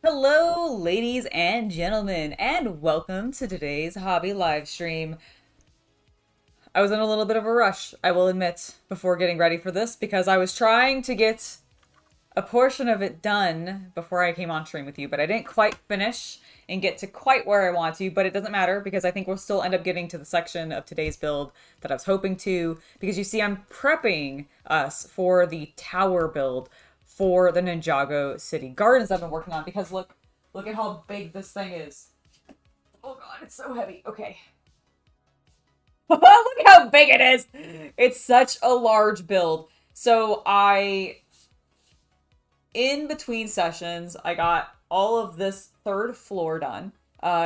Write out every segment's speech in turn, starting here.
Hello, ladies and gentlemen, and welcome to today's hobby live stream. I was in a little bit of a rush, I will admit, before getting ready for this, because I was trying to get a portion of it done before I came on stream with you, but I didn't quite finish and get to quite where I want to, but it doesn't matter because I think we'll still end up getting to the section of today's build that I was hoping to, because you see I'm prepping us for the tower build for the Ninjago City Gardens I've been working on, because look at how big this thing is. Oh god, it's so heavy. Okay. Look how big it is! It's such a large build. So in between sessions, I got all of this third floor done.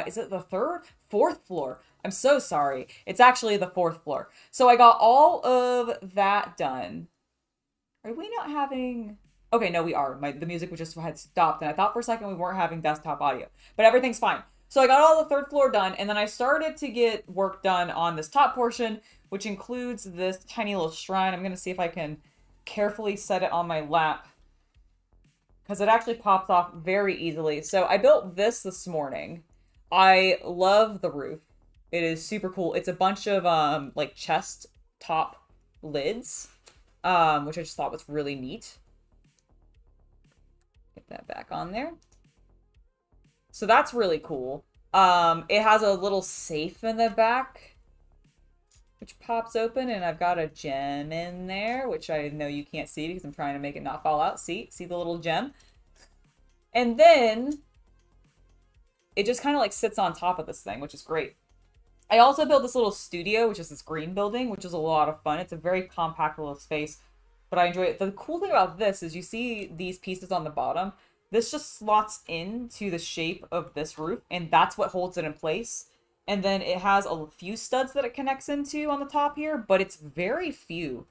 Is it the third? Fourth floor. I'm so sorry. It's actually the fourth floor. So I got all of that done. Are we not having... Okay, no, we are. The music just had stopped, and I thought for a second we weren't having desktop audio. But everything's fine. So I got all the third floor done, and then I started to get work done on this top portion, which includes this tiny little shrine. I'm going to see if I can carefully set it on my lap, because it actually pops off very easily. So I built this morning. I love the roof. It is super cool. It's a bunch of like chest top lids, which I just thought was really neat. Get that back on there. So that's really cool. It has a little safe in the back, which pops open, and I've got a gem in there, which I know you can't see because I'm trying to make it not fall out. See the little gem? And then it just kind of like sits on top of this thing, which is great. I also built this little studio, which is this green building, which is a lot of fun. It's a very compact little space, but I enjoy it. The cool thing about this is you see these pieces on the bottom. This just slots into the shape of this roof, and that's what holds it in place. And then it has a few studs that it connects into on the top here, but it's very few.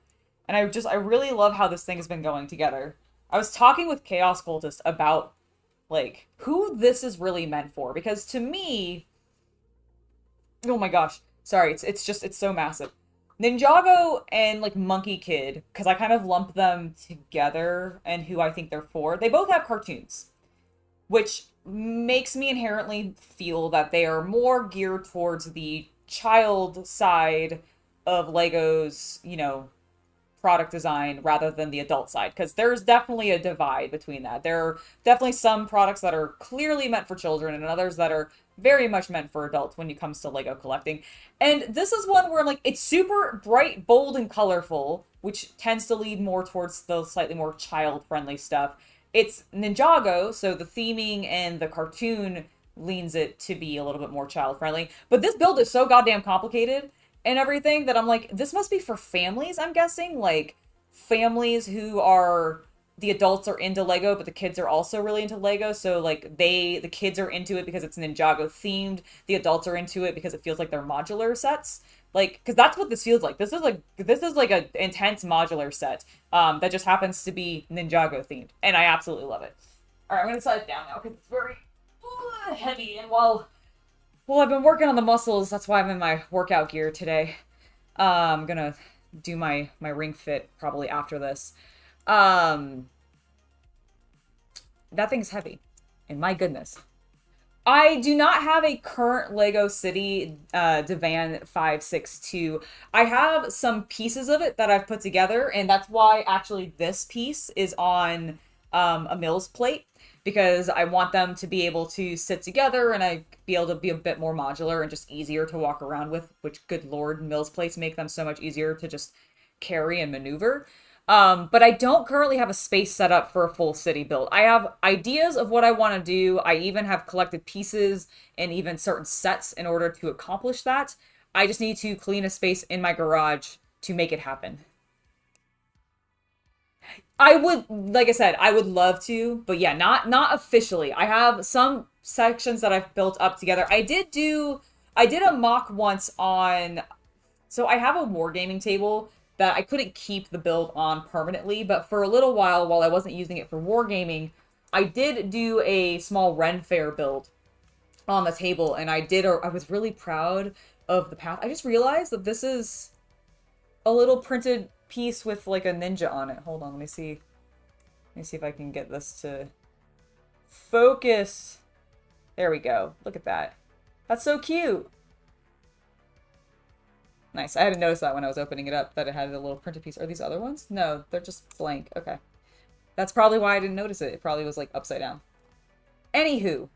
And I really love how this thing has been going together. I was talking with Chaos Cultist about, like, who this is really meant for, because to me... Oh my gosh. Sorry, it's so massive. Ninjago and, like, Monkey Kid, because I kind of lump them together and who I think they're for. They both have cartoons, which makes me inherently feel that they are more geared towards the child side of Lego's, you know, product design rather than the adult side, because there's definitely a divide between that. There are definitely some products that are clearly meant for children and others that are very much meant for adults when it comes to Lego collecting. And this is one where I'm like, it's super bright, bold, and colorful, which tends to lead more towards the slightly more child-friendly stuff. It's Ninjago, so the theming and the cartoon leans it to be a little bit more child-friendly. But this build is so goddamn complicated and everything that I'm like, this must be for families, I'm guessing. Like, families who are... The adults are into Lego, but the kids are also really into Lego. So, like, the kids are into it because it's Ninjago themed. The adults are into it because it feels like they're modular sets. Like, because that's what this feels like. This is like an intense modular set that just happens to be Ninjago themed. And I absolutely love it. All right, I'm going to set it down now because it's very heavy. And while I've been working on the muscles, that's why I'm in my workout gear today. I'm going to do my ring fit probably after this. That thing's heavy, and my goodness. I do not have a current Lego City Divan 562. I have some pieces of it that I've put together, and that's why actually this piece is on a Mills plate, because I want them to be able to sit together and I be able to be a bit more modular and just easier to walk around with, which, good lord, Mills plates make them so much easier to just carry and maneuver. But I don't currently have a space set up for a full city build. I have ideas of what I want to do. I even have collected pieces and even certain sets in order to accomplish that. I just need to clean a space in my garage to make it happen. I would, like I said, I would love to, but yeah, not officially. I have some sections that I've built up together. I did a mock once on, so I have a wargaming table that I couldn't keep the build on permanently, but for a little while I wasn't using it for wargaming, I did do a small Ren Fair build on the table, and I was really proud of the path. I just realized that this is a little printed piece with like a ninja on it. Hold on, let me see if I can get this to Focus. There we go. Look at that. That's so cute. Nice. I hadn't noticed that when I was opening it up, that it had a little printed piece. Are these other ones? No, they're just blank. Okay. That's probably why I didn't notice it. It probably was like upside down. Anywho.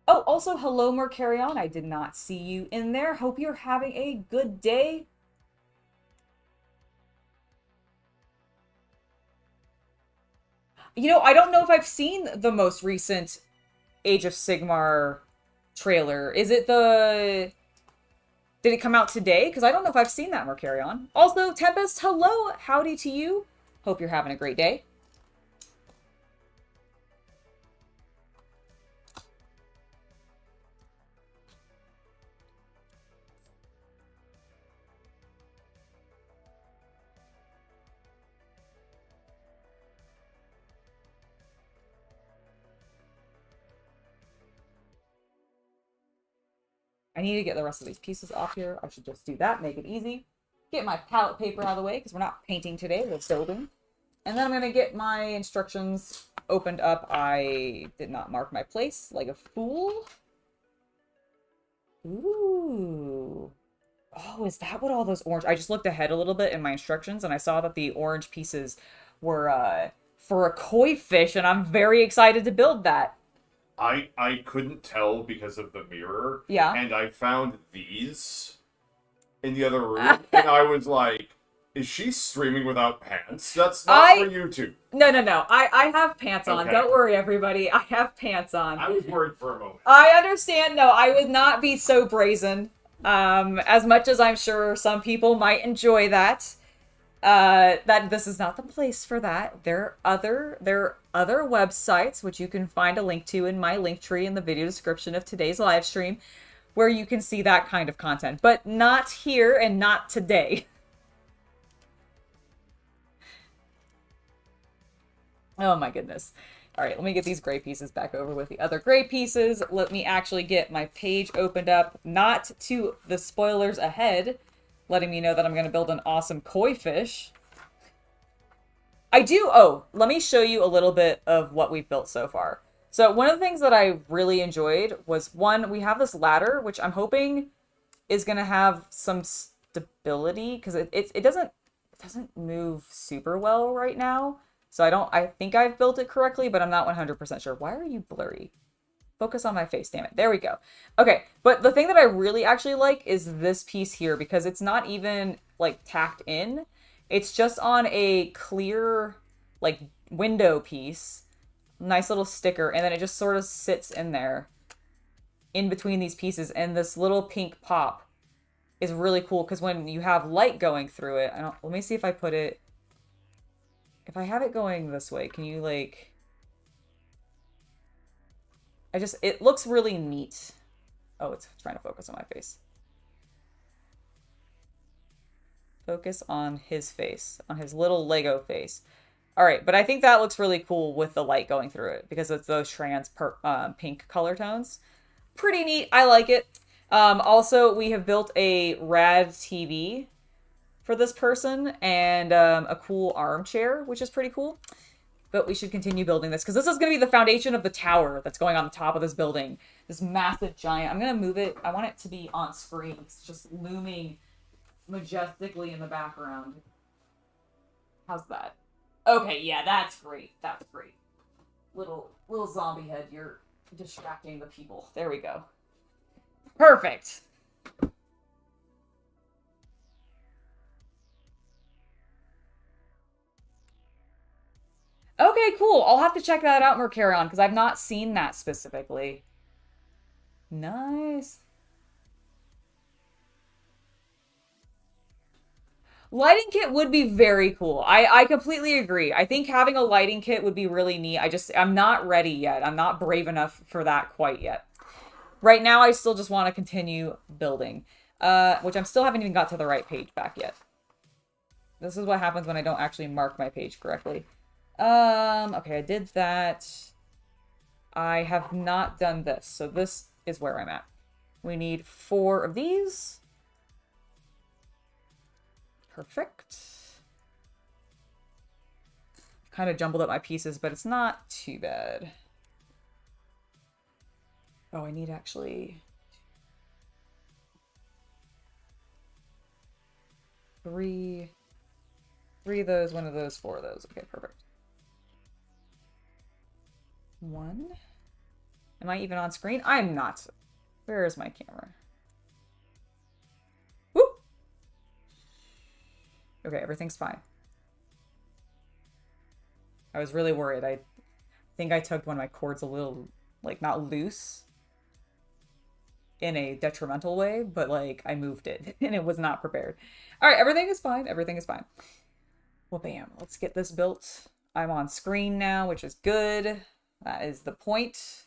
Oh, also, hello, Mercarion. I did not see you in there. Hope you're having a good day. You know, I don't know if I've seen the most recent Age of Sigmar trailer. Is it the... Did it come out today? Because I don't know if I've seen that, Mercarion. Also, Tempest, hello. Howdy to you. Hope you're having a great day. I need to get the rest of these pieces off here. I should just do that, make it easy. Get my palette paper out of the way, because we're not painting today, we're building. And then I'm going to get my instructions opened up. I did not mark my place like a fool. Ooh. Oh, is that what all those orange... I just looked ahead a little bit in my instructions, and I saw that the orange pieces were for a koi fish, and I'm very excited to build that. I couldn't tell because of the mirror. Yeah. And I found these in the other room, and I was like, is she streaming without pants? That's not for YouTube. No. I have pants on. Okay. Don't worry, everybody. I have pants on. I was worried for a moment. I understand. No, I would not be so brazen. As much as I'm sure some people might enjoy that. That this is not the place for that. There are other websites which you can find a link to in my link tree in the video description of today's live stream, where you can see that kind of content, but not here and not today. Oh my goodness. All right, let me get these gray pieces back over with the other gray pieces. Let me actually get my page opened up, not to the spoilers ahead, letting me know that I'm going to build an awesome koi fish. Let me show you a little bit of what we've built so far. So one of the things that I really enjoyed was, one, we have this ladder, which I'm hoping is going to have some stability, because it doesn't move super well right now. So I think I've built it correctly, but I'm not 100% sure. Why are you blurry? Focus on my face, damn it. There we go. Okay, but the thing that I really actually like is this piece here, because it's not even, like, tacked in. It's just on a clear, like, window piece. Nice little sticker, and then it just sort of sits in there in between these pieces, and this little pink pop is really cool, because when you have light going through it, let me see if I put it... If I have it going this way, can you, like... It looks really neat. Oh, it's trying to focus on my face. Focus on his face, on his little Lego face. All right, but I think that looks really cool with the light going through it, because it's those trans pink color tones. Pretty neat. I like it. Also, we have built a rad TV for this person, and a cool armchair, which is pretty cool. But we should continue building this, because this is going to be the foundation of the tower that's going on the top of this building. This massive giant. I'm going to move it. I want it to be on screen. It's just looming majestically in the background. How's that? Okay, yeah, that's great. That's great. Little zombie head, you're distracting the people. There we go. Perfect. Okay, cool. I'll have to check that out, Mercarion, because I've not seen that specifically. Nice. Lighting kit would be very cool. I completely agree. I think having a lighting kit would be really neat. I'm not ready yet. I'm not brave enough for that quite yet. Right now, I still just want to continue building, which I still haven't even got to the right page back yet. This is what happens when I don't actually mark my page correctly. Okay, I did that. I have not done this, so this is where I'm at. We need 4 of these. Perfect. Kind of jumbled up my pieces, but it's not too bad. Oh, I need actually 3 of those, 1 of those, 4 of those. Okay, perfect. 1. Am I even on screen? I'm not. Where is my camera? Whoop! Okay, everything's fine. I was really worried. I think I tugged one of my cords a little, like, not loose in a detrimental way, but, like, I moved it and it was not prepared. All right, everything is fine. Everything is fine. Well, bam. Let's get this built. I'm on screen now, which is good. That is the point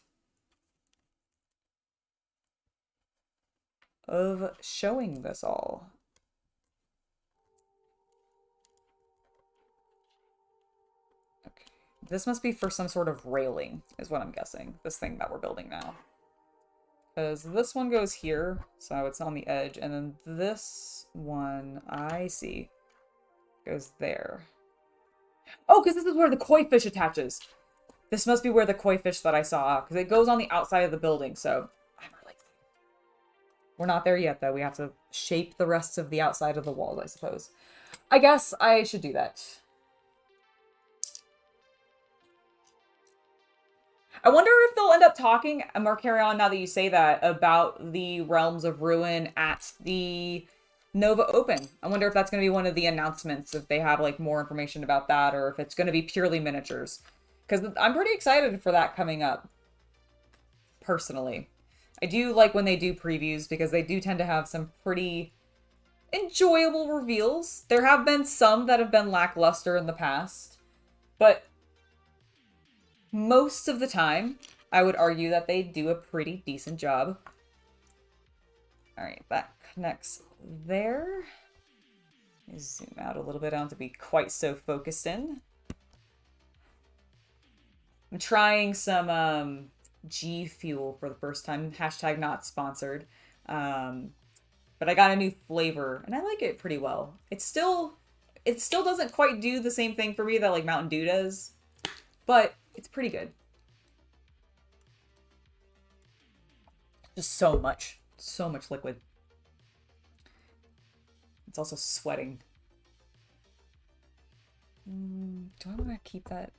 of showing this all. Okay. This must be for some sort of railing, is what I'm guessing. This thing that we're building now. Because this one goes here, so it's on the edge, and then this one, I see, goes there. Oh, because this is where the koi fish attaches. This must be where the koi fish that I saw, because it goes on the outside of the building, so I'm really... We're not there yet, though. We have to shape the rest of the outside of the walls, I suppose. I guess I should do that. I wonder if they'll end up talking, more carry on now that you say that, about the Realms of Ruin at the Nova Open. I wonder if that's going to be one of the announcements, if they have like more information about that, or if it's going to be purely miniatures. Because I'm pretty excited for that coming up, personally. I do like when they do previews, because they do tend to have some pretty enjoyable reveals. There have been some that have been lackluster in the past, but most of the time, I would argue that they do a pretty decent job. Alright, that connects there. Zoom out a little bit. I don't have to be quite so focused in. I'm trying some G Fuel for the first time. Hashtag not sponsored. But I got a new flavor, and I like it pretty well. It still doesn't quite do the same thing for me that like Mountain Dew does, but it's pretty good. Just so much liquid. It's also sweating. Do I want to keep that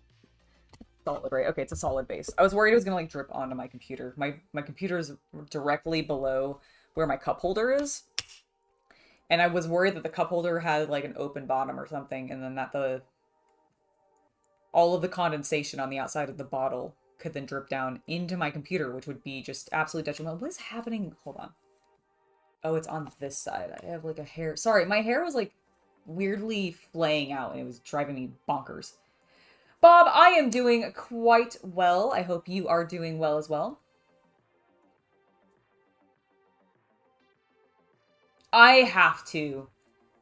solid, right? Okay, it's a solid base. I was worried it was gonna like drip onto my computer. My computer is directly below where my cup holder is, and I was worried that the cup holder had like an open bottom or something, and then that all of the condensation on the outside of the bottle could then drip down into my computer, which would be just absolutely detrimental. What is happening? Hold on. Oh, it's on this side. I have like a hair. Sorry, my hair was like weirdly flaying out and it was driving me bonkers. Bob, I am doing quite well. I hope you are doing well as well. I have to.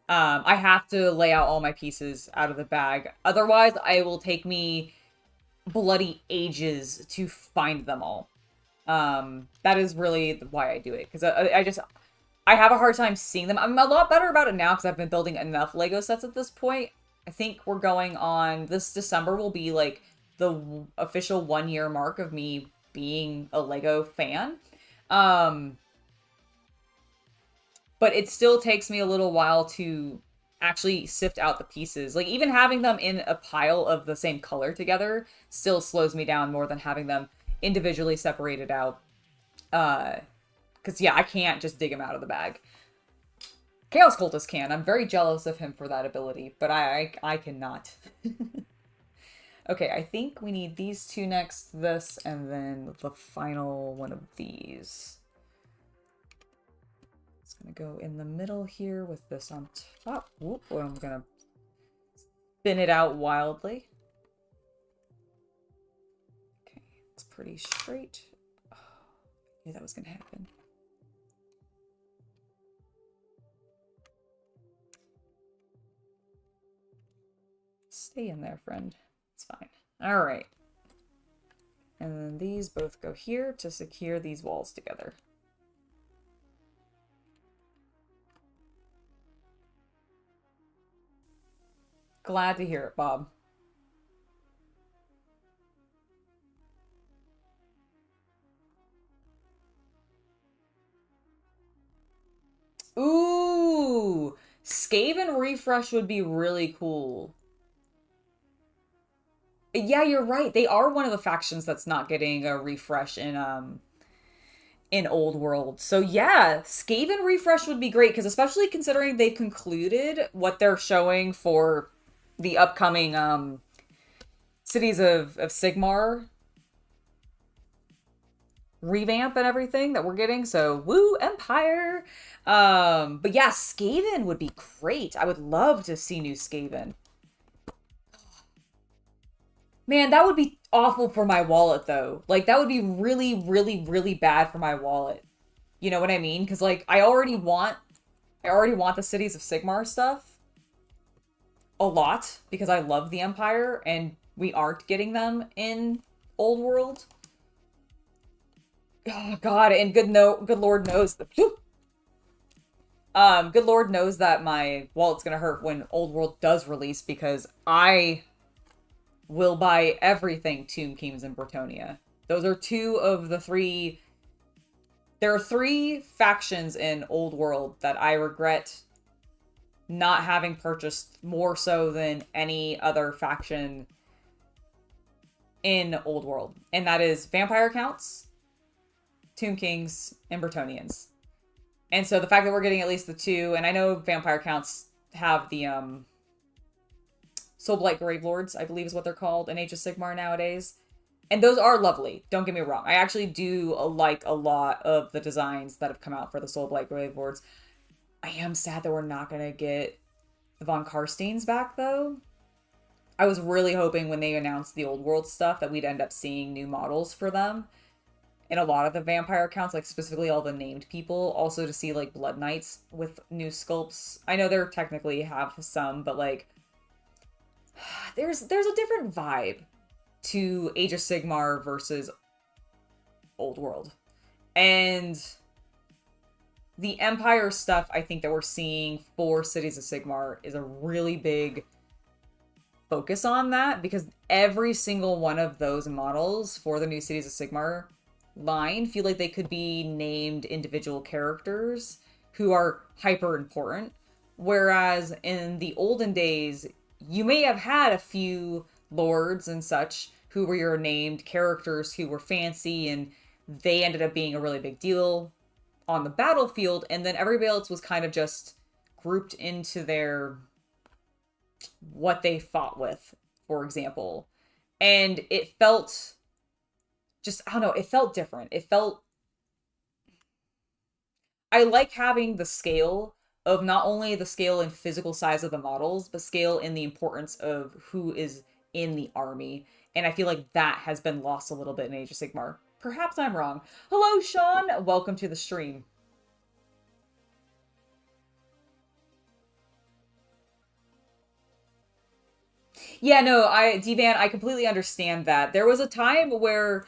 I have to lay out all my pieces out of the bag. Otherwise, it will take me bloody ages to find them all. That is really why I do it. Because I have a hard time seeing them. I'm a lot better about it now because I've been building enough Lego sets at this point. I think we're going on... This December will be like the official 1-year mark of me being a Lego fan. But it still takes me a little while to actually sift out the pieces. Like, even having them in a pile of the same color together still slows me down more than having them individually separated out. Because, yeah, I can't just dig them out of the bag. Chaos Cultist can. I'm very jealous of him for that ability, but I cannot. Okay, I think we need these two next, this, and then the final one of these. It's gonna go in the middle here with this on top. Whoop, I'm gonna spin it out wildly. Okay, it's pretty straight. Oh, I knew that was gonna happen. Stay in there, friend. It's fine. All right. And then these both go here to secure these walls together. Glad to hear it, Bob. Ooh, Skaven refresh would be really cool. Yeah, you're right. They are one of the factions that's not getting a refresh in Old World. So yeah, Skaven refresh would be great because especially considering they've concluded what they're showing for the upcoming cities of Sigmar revamp and everything that we're getting. So woo, Empire. But yeah, Skaven would be great. I would love to see new Skaven. Man, that would be awful for my wallet though. Like that would be really, really, really bad for my wallet. You know what I mean? Because like I already want the cities of Sigmar stuff a lot because I love the Empire and we aren't getting them in Old World. Oh God, and good Lord knows that good Lord knows that my wallet's gonna hurt when Old World does release because I will buy everything Tomb Kings and Bretonnia. Those are two of the three. There are three factions in Old World that I regret not having purchased more so than any other faction in Old World. And that is Vampire Counts, Tomb Kings, and Bretonians. And so the fact that we're getting at least the two, and I know Vampire Counts have the Soulblight Gravelords, I believe is what they're called in Age of Sigmar nowadays. And those are lovely, don't get me wrong. I actually do like a lot of the designs that have come out for the Soulblight Gravelords. I am sad that we're not going to get the Von Karsteins back, though. I was really hoping when they announced the Old World stuff that we'd end up seeing new models for them. And a lot of the vampire accounts, like specifically all the named people, also to see like Blood Knights with new sculpts. I know they're technically have some, but like there's a different vibe to Age of Sigmar versus Old World. And the Empire stuff I think that we're seeing for Cities of Sigmar is a really big focus on that because every single one of those models for the new Cities of Sigmar line feel like they could be named individual characters who are hyper important. Whereas in the olden days, you may have had a few lords and such who were your named characters who were fancy and they ended up being a really big deal on the battlefield, and then everybody else was kind of just grouped into their what they fought with, for example. And it felt just, I don't know, it felt different. It felt, I like having the scale of not only the scale and physical size of the models, but scale in the importance of who is in the army. And I feel like that has been lost a little bit in Age of Sigmar. Perhaps I'm wrong. Hello, Sean. Welcome to the stream. Yeah, no, D-Van, I completely understand that. There was a time where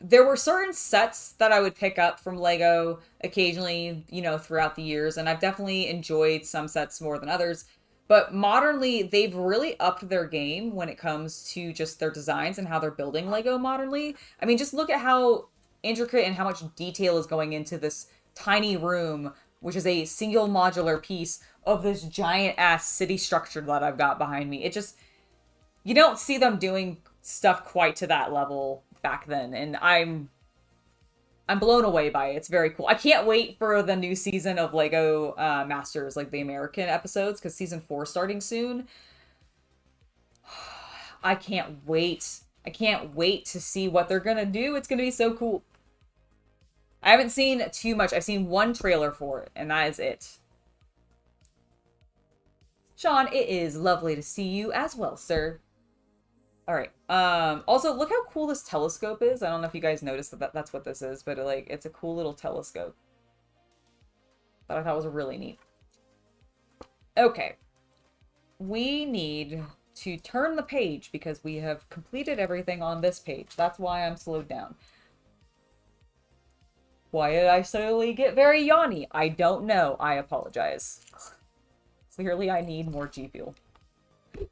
there were certain sets that I would pick up from Lego occasionally, you know, throughout the years, and I've definitely enjoyed some sets more than others. But modernly, they've really upped their game when it comes to just their designs and how they're building Lego modernly. I mean, just look at how intricate and how much detail is going into this tiny room, which is a single modular piece of this giant ass city structure that I've got behind me. It just, you don't see them doing stuff quite to that level back then, and I'm blown away by it. It's very cool. I can't wait for the new season of Lego Masters, like the American episodes, because season 4 starting soon. I can't wait. I can't wait to see what they're gonna do. It's gonna be so cool. I haven't seen too much. I've seen one trailer for it, and that is it. Sean, it is lovely to see you as well, sir. All right. Also, look how cool this telescope is. I don't know if you guys noticed that that's what this is, but like it's a cool little telescope that I thought was really neat. Okay. We need to turn the page because we have completed everything on this page. That's why I'm slowed down. Why did I suddenly get very yawny? I don't know. I apologize. Clearly, I need more G Fuel.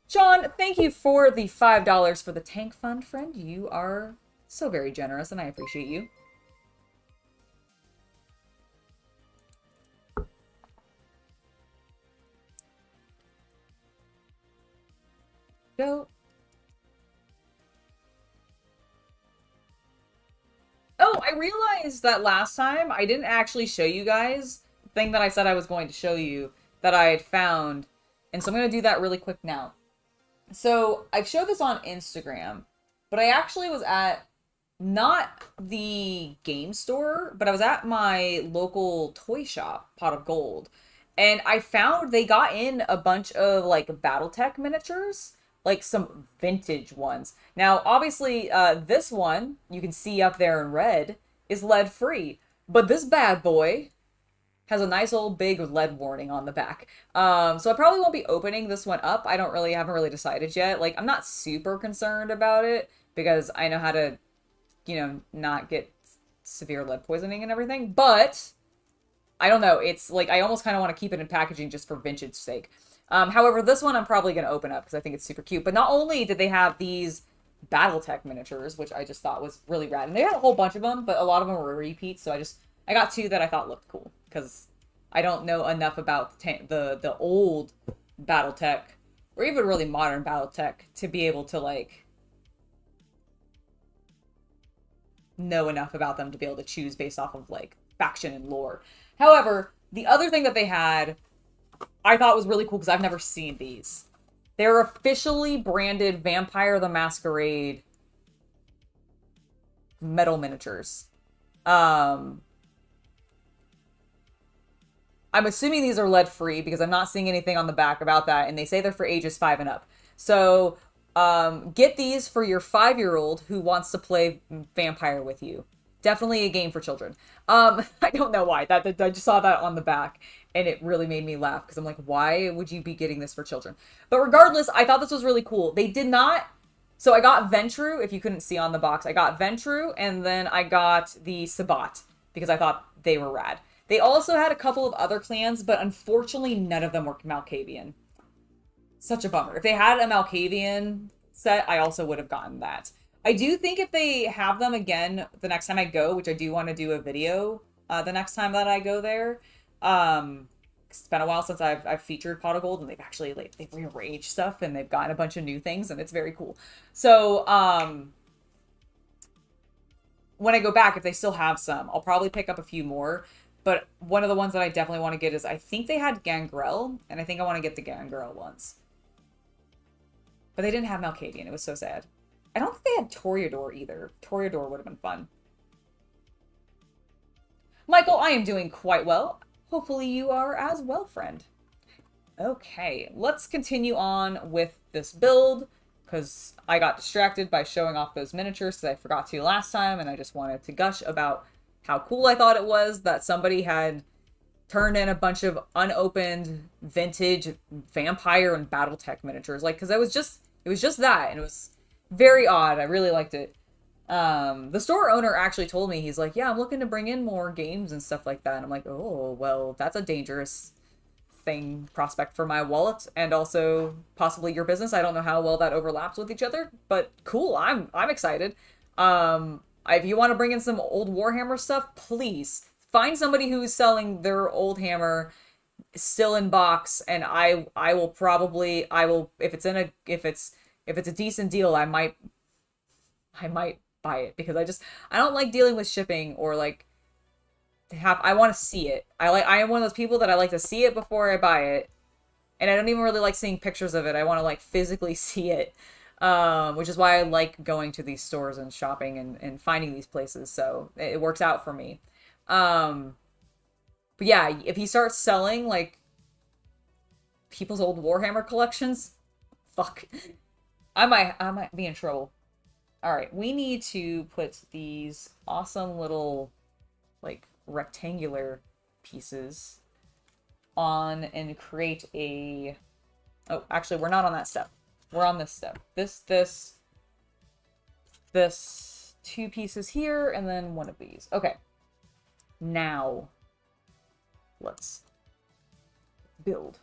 John, thank you for the $5 for the tank fund, friend. You are so very generous, and I appreciate you. Go. Oh, I realized that last time I didn't actually show you guys the thing that I said I was going to show you that I had found. And so I'm going to do that really quick now. So I've showed this on Instagram, but I actually was at not the game store, but I was at my local toy shop, Pot of Gold. And I found they got in a bunch of like Battletech miniatures, like some vintage ones. Now, obviously, this one, you can see up there in red, is lead free. But this bad boy has a nice old big lead warning on the back. So I probably won't be opening this one up. I haven't really decided yet. Like, I'm not super concerned about it because I know how to, you know, not get severe lead poisoning and everything. But I don't know. It's like, I almost kind of want to keep it in packaging just for vintage sake. However, this one I'm probably going to open up because I think it's super cute. But not only did they have these Battletech miniatures, which I just thought was really rad. And they had a whole bunch of them, but a lot of them were repeats. So I got two that I thought looked cool because I don't know enough about the old Battletech or even really modern Battletech to be able to like know enough about them to be able to choose based off of like faction and lore. However, the other thing that they had I thought was really cool because I've never seen these. They're officially branded Vampire the Masquerade metal miniatures. I'm assuming these are lead free because I'm not seeing anything on the back about that, and they say they're for ages 5 and up. So get these for your 5-year-old who wants to play Vampire with you. Definitely a game for children. I don't know why. I just saw that on the back, and it really made me laugh because I'm like, why would you be getting this for children? But regardless, I thought this was really cool. They did not... So I got Ventru, if you couldn't see on the box. I got Ventru, and then I got the Sabbat because I thought they were rad. They also had a couple of other clans, but unfortunately none of them were Malkavian. Such a bummer. If they had a Malkavian set, I also would have gotten that. I do think if they have them again the next time I go, which I do want to do a video the next time that I go there. It's been a while since I've featured Pot of Gold, and they've actually they've rearranged stuff and they've gotten a bunch of new things, and it's very cool. So when I go back, if they still have some, I'll probably pick up a few more. But one of the ones that I definitely want to get is, I think they had Gangrel, and I think I want to get the Gangrel ones. But they didn't have Malkavian. It was so sad. I don't think they had Toreador either. Toreador would have been fun. Michael, I am doing quite well. Hopefully you are as well, friend. Okay, let's continue on with this build, because I got distracted by showing off those miniatures because I forgot to last time, and I just wanted to gush about how cool I thought it was that somebody had turned in a bunch of unopened vintage Vampire and Battletech miniatures. Like, because it was just that, and it was very odd. I really liked it. The store owner actually told me, he's like, yeah, I'm looking to bring in more games and stuff like that. And I'm like, oh, well, that's a dangerous prospect for my wallet and also possibly your business. I don't know how well that overlaps with each other, but cool. I'm excited. If you want to bring in some old Warhammer stuff, please find somebody who's selling their old hammer still in box, and I will if it's a decent deal, I might buy it because I don't like dealing with shipping or like I want to see it. I am one of those people that I like to see it before I buy it, and I don't even really like seeing pictures of it. I want to like physically see it, which is why I like going to these stores and shopping and finding these places. So it works out for me. But yeah, if he starts selling like people's old Warhammer collections, fuck, I might be in trouble. All right, we need to put these awesome little like rectangular pieces on and create a... Oh, actually, we're not on that step. We're on this step. This, 2 pieces here, and then 1 of these. Okay. Now, let's build.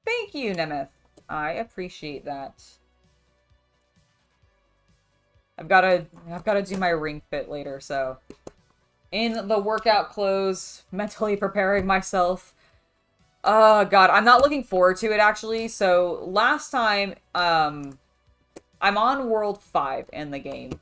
Thank you, Nemeth. I appreciate that. I've gotta do my ring fit later, so in the workout clothes, mentally preparing myself. Oh god, I'm not looking forward to it actually. So last time, I'm on World 5 in the game.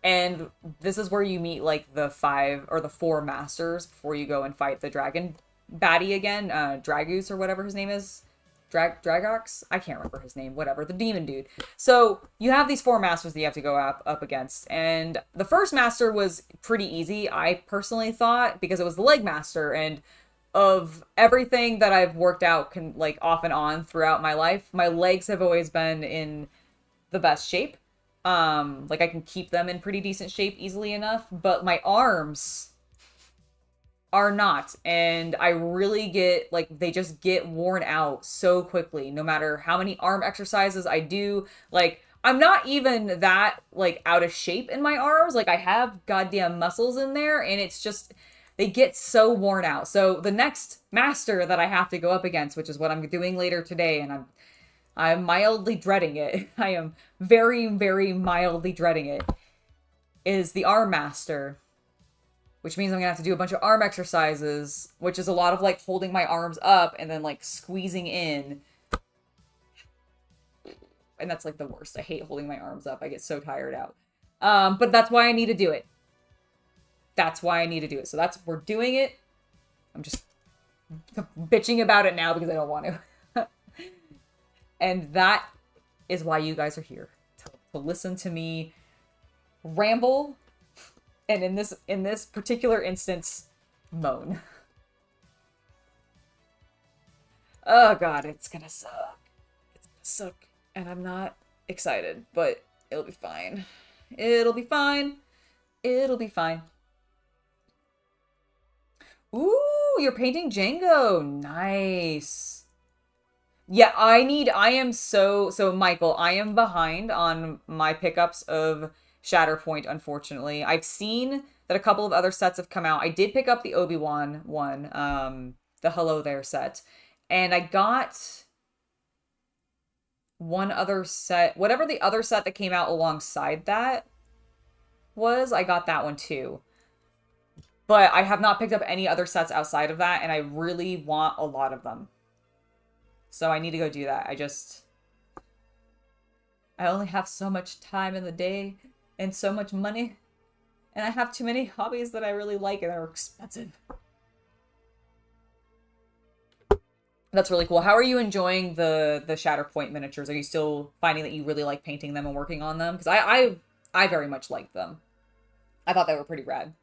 And this is where you meet like the 5 or the 4 masters before you go and fight the dragon baddie again, Dragoose or whatever his name is. Dragox? I can't remember his name, whatever, the demon dude. So you have these 4 masters that you have to go up against, and the first master was pretty easy, I personally thought, because it was the leg master, and of everything that I've worked out like off and on throughout my life, my legs have always been in the best shape. Like I can keep them in pretty decent shape easily enough, but my arms are not, and I really get like they just get worn out so quickly no matter how many arm exercises I do. Like I'm not even that like out of shape in my arms, like I have goddamn muscles in there, and it's just they get so worn out. So the next master that I have to go up against, which is what I'm doing later today, and I'm mildly dreading it. I am very, very mildly dreading it, is the arm master. Which means I'm gonna have to do a bunch of arm exercises, which is a lot of like holding my arms up and then like squeezing in. And that's like the worst. I hate holding my arms up. I get so tired out. But that's why I need to do it. That's why I need to do it. So we're doing it. I'm just bitching about it now because I don't want to. And that is why you guys are here. To listen to me ramble. And in this particular instance, moan. Oh god, it's gonna suck. It's gonna suck. And I'm not excited, but it'll be fine. It'll be fine. It'll be fine. Ooh, you're painting Django. Nice. Yeah, so Michael, I am behind on my pickups of Shatterpoint, unfortunately. I've seen that a couple of other sets have come out. I did pick up the Obi-Wan one, the Hello There set. And I got one other set, whatever the other set that came out alongside that was, I got that one too. But I have not picked up any other sets outside of that, and I really want a lot of them. So I need to go do that. I only have so much time in the day and so much money, and I have too many hobbies that I really like and are expensive. That's really cool. How are you enjoying the Shatterpoint miniatures? Are you still finding that you really like painting them and working on them? Because I very much liked them. I thought they were pretty rad.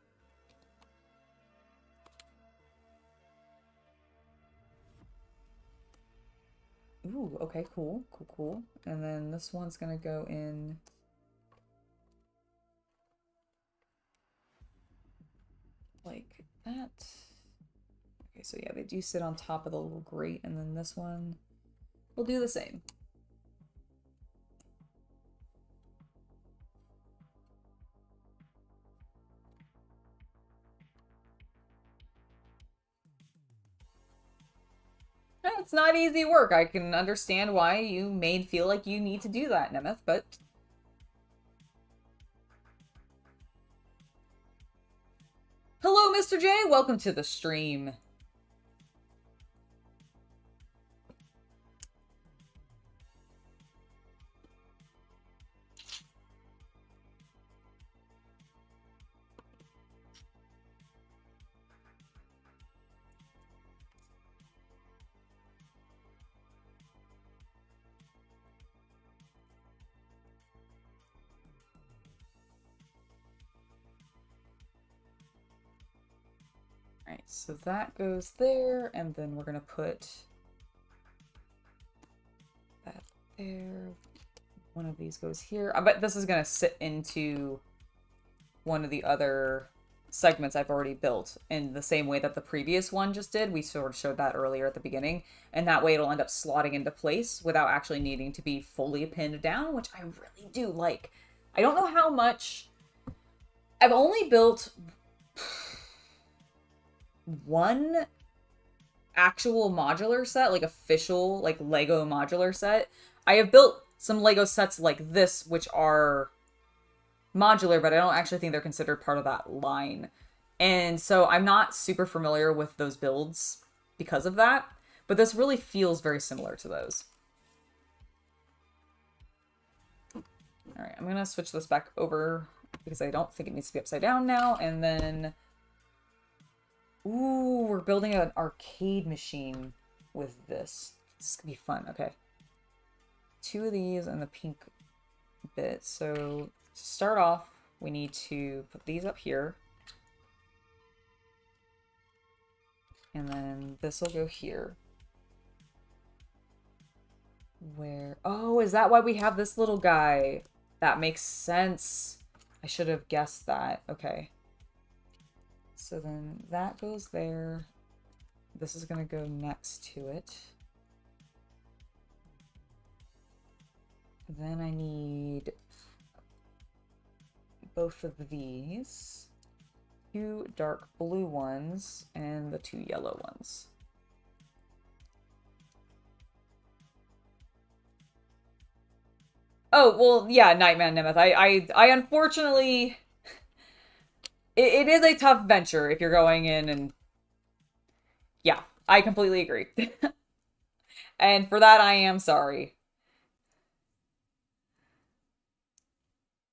Ooh, okay, cool, cool, cool. And then this one's gonna go in like that. Okay, so yeah, they do sit on top of the little grate, and then this one will do the same. It's not easy work. I can understand why you may feel like you need to do that, Nemeth, but... Hello, Mr. J! Welcome to the stream. Alright, so that goes there, and then we're gonna put that there. One of these goes here. I bet this is gonna sit into one of the other segments I've already built in the same way that the previous one just did. We sort of showed that earlier at the beginning, and that way it'll end up slotting into place without actually needing to be fully pinned down, which I really do like. I don't know how much... I've only built one actual modular set, like official, like Lego modular set. I have built some Lego sets like this, which are modular, but I don't actually think they're considered part of that line. And so I'm not super familiar with those builds because of that, but this really feels very similar to those. All right, I'm gonna switch this back over because I don't think it needs to be upside down now. And then, ooh, we're building an arcade machine with this. This is gonna be fun. Okay. 2 of these and the pink bit. So to start off, we need to put these up here. And then this will go here. Where? Oh, is that why we have this little guy? That makes sense. I should have guessed that. Okay. So then that goes there. This is going to go next to it. Then I need both of these. 2 dark blue ones and the 2 yellow ones. Oh, well, yeah, Nightman Nemeth. I unfortunately... It is a tough venture if you're going in and... Yeah, I completely agree. And for that, I am sorry.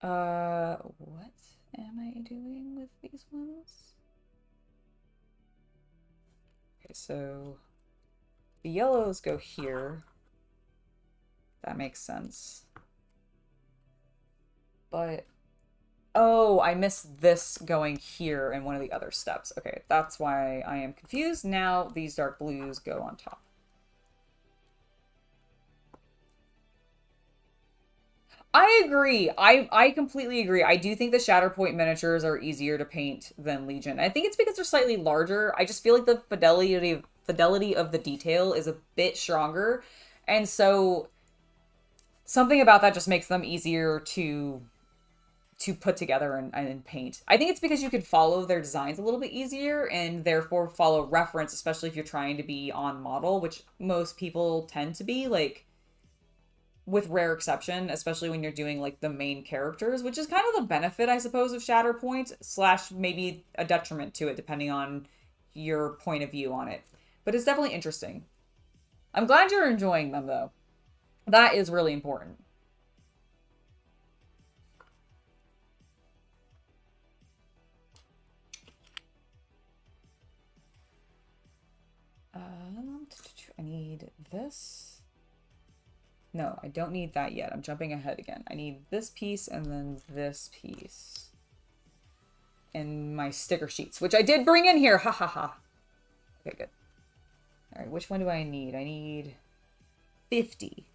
What am I doing with these ones? Okay, so the yellows go here. That makes sense. But, oh, I missed this going here in one of the other steps. Okay, that's why I am confused. Now these dark blues go on top. I agree. I completely agree. I do think the Shatterpoint miniatures are easier to paint than Legion. I think it's because they're slightly larger. I just feel like the fidelity of the detail is a bit stronger. And so something about that just makes them easier to put together and paint. I think it's because you could follow their designs a little bit easier and therefore follow reference, especially if you're trying to be on model, which most people tend to be, like, with rare exception, especially when you're doing like the main characters, which is kind of the benefit, I suppose, of Shatterpoint / maybe a detriment to it, depending on your point of view on it. But it's definitely interesting. I'm glad you're enjoying them, though. That is really important. I need this. No, I don't need that yet. I'm jumping ahead again. I need this piece and then this piece. And my sticker sheets, which I did bring in here. Ha ha ha. Okay, good. All right, which one do I need? I need 50.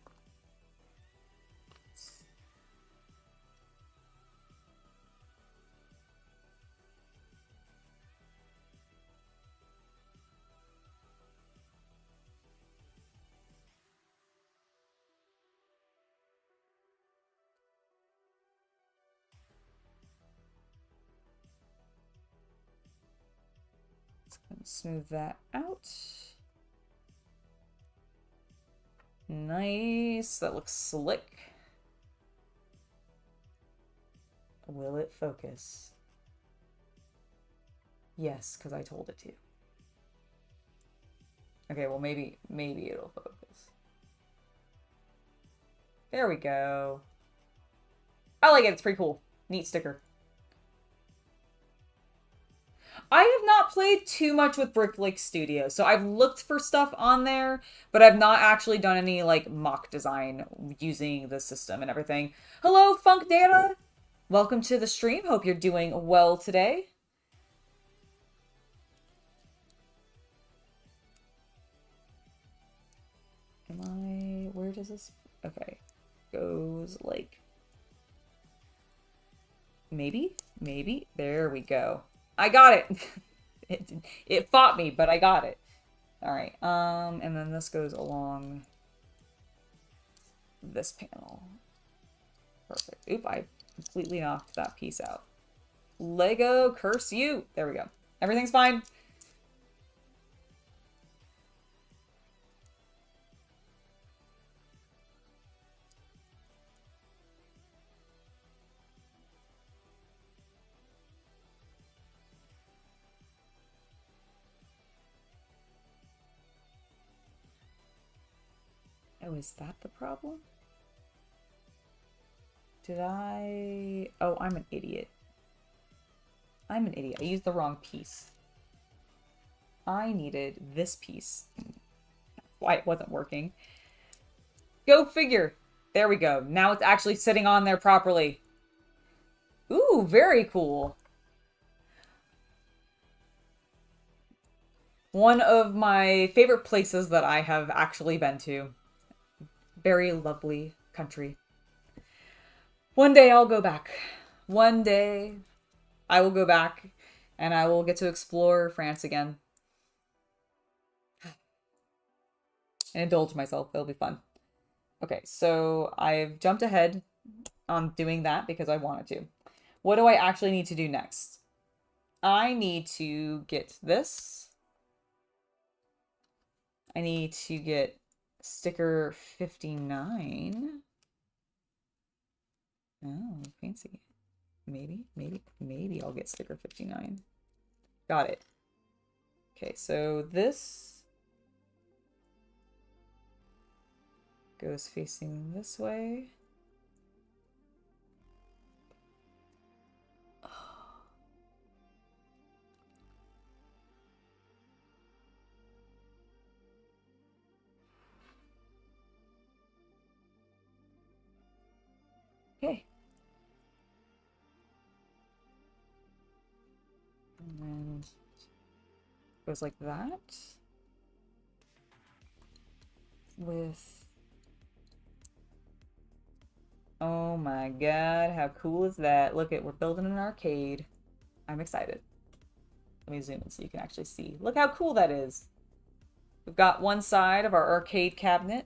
Smooth that out. Nice. That looks slick. Will it focus? Yes, because I told it to. Okay, well maybe it'll focus. There we go. I like it. It's pretty cool. Neat sticker. I have not played too much with Brick Lake Studio, so I've looked for stuff on there, but I've not actually done any, like, mock design using the system and everything. Hello, Funk Data! Welcome to the stream. Hope you're doing well today. Where does this... Okay. Goes, like... Maybe? There we go. I got it. It fought me, but I got it. All right. And then this goes along this panel. Perfect. Oop, I completely knocked that piece out. Lego, curse you. There we go. Everything's fine. Oh, is that the problem? Did I... Oh, I'm an idiot. I'm an idiot. I used the wrong piece. I needed this piece. Why it wasn't working. Go figure. There we go. Now it's actually sitting on there properly. Ooh, very cool. One of my favorite places that I have actually been to. Very lovely country. One day I'll go back. One day I will go back and I will get to explore France again. And indulge myself. It'll be fun. Okay, so I've jumped ahead on doing that because I wanted to. What do I actually need to do next? I need to get this. I need to get sticker 59. Oh, fancy. Maybe I'll get sticker 59. Got it. Okay, so this goes facing this way. Okay. And then goes like that. With... Oh my god, how cool is that? Look we're building an arcade. I'm excited. Let me zoom in so you can actually see. Look how cool that is. We've got one side of our arcade cabinet,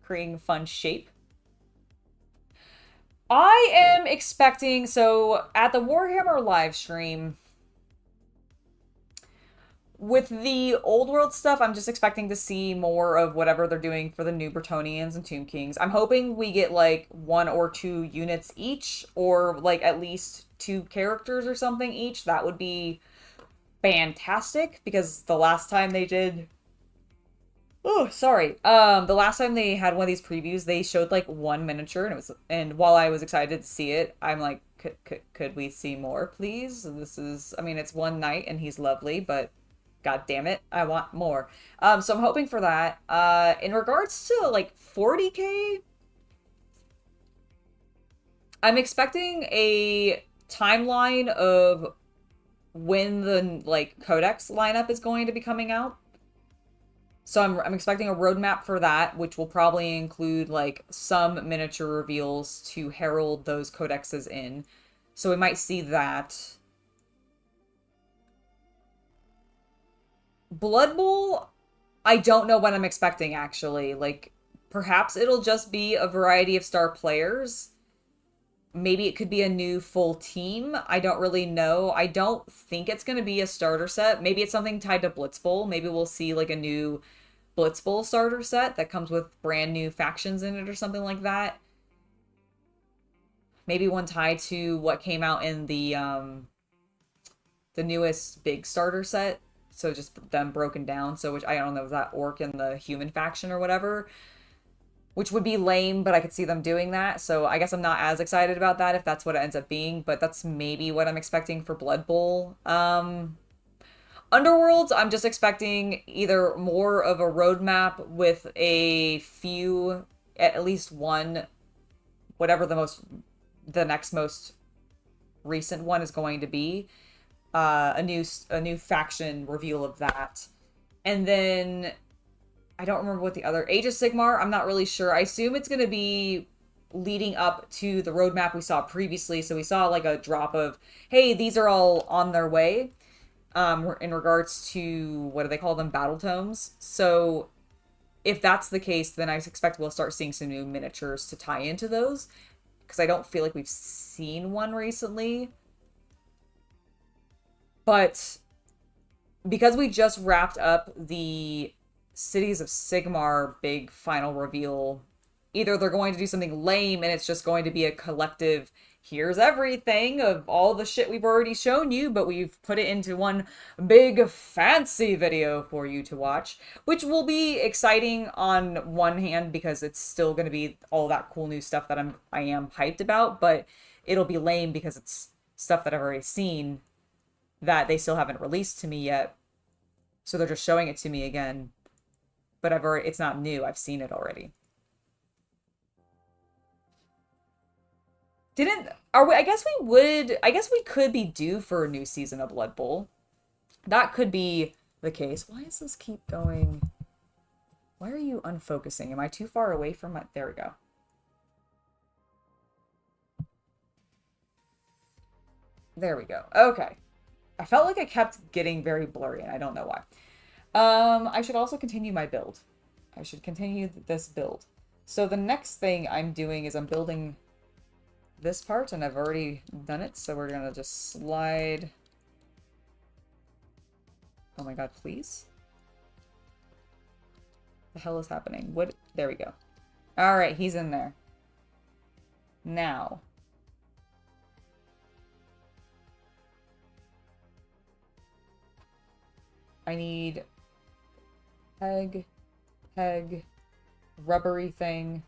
creating a fun shape. I am expecting, so at the Warhammer live stream, with the old world stuff, I'm just expecting to see more of whatever they're doing for the new Bretonians and Tomb Kings. I'm hoping we get like 1 or 2 units each, or like at least 2 characters or something each. That would be fantastic, because the last time they did... Oh, sorry. The last time they had one of these previews, they showed like 1 miniature, and while I was excited to see it, I'm like, could we see more, please? This is, I mean, it's one night and he's lovely, but god damn it, I want more. So I'm hoping for that. In regards to like 40K, I'm expecting a timeline of when the like codex lineup is going to be coming out. So I'm expecting a roadmap for that, which will probably include like some miniature reveals to herald those codexes in. So we might see that. Blood Bowl, I don't know what I'm expecting actually. Like perhaps it'll just be a variety of star players. Maybe it could be a new full team. I don't really know. I don't think it's going to be a starter set. Maybe it's something tied to Blitz Bowl. Maybe we'll see like a new Blitz Bowl starter set that comes with brand new factions in it or something like that. Maybe one tied to what came out in the newest big starter set. So just them broken down. So which I don't know, is that Orc and the human faction or whatever? Which would be lame, but I could see them doing that. So I guess I'm not as excited about that if that's what it ends up being. But that's maybe what I'm expecting for Blood Bowl. Underworlds, I'm just expecting either more of a roadmap with a few, at least one, whatever the next most recent one is going to be. A new faction reveal of that. And then... I don't remember what the other... Age of Sigmar, I'm not really sure. I assume it's going to be leading up to the roadmap we saw previously. So we saw like a drop of, hey, these are all on their way. In regards to, what do they call them, battle tomes. So if that's the case, then I expect we'll start seeing some new miniatures to tie into those, because I don't feel like we've seen one recently. But because we just wrapped up the Cities of Sigmar big final reveal, either they're going to do something lame and it's just going to be a collective, here's everything of all the shit we've already shown you, but we've put it into one big fancy video for you to watch, which will be exciting on one hand because it's still going to be all that cool new stuff that I am hyped about, but it'll be lame because it's stuff that I've already seen that they still haven't released to me yet. So they're just showing it to me again. But it's not new. I've seen it already. I guess we could be due for a new season of Blood Bowl. That could be the case. Why does this keep going? Why are you unfocusing? Am I too far away from it? There we go. There we go. Okay. I felt like I kept getting very blurry, and I don't know why. I should also continue my build. I should continue this build. So the next thing I'm doing is I'm building this part, and I've already done it, so we're gonna just slide. Oh my god, please. The hell is happening? What? There we go. Alright, he's in there. Now. I need peg, rubbery thing,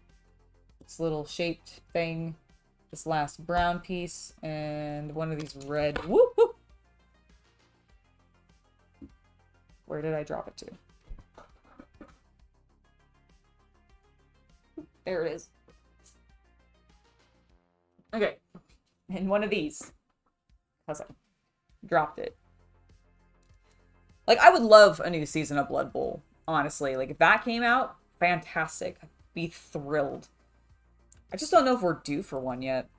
this little shaped thing, this last brown piece, and one of these red. Whoop, whoop. Where did I drop it to? There it is. Okay. And one of these. Awesome. Dropped it. Like, I would love a new season of Blood Bowl, honestly. Like, if that came out, fantastic. I'd be thrilled. I just don't know if we're due for one yet.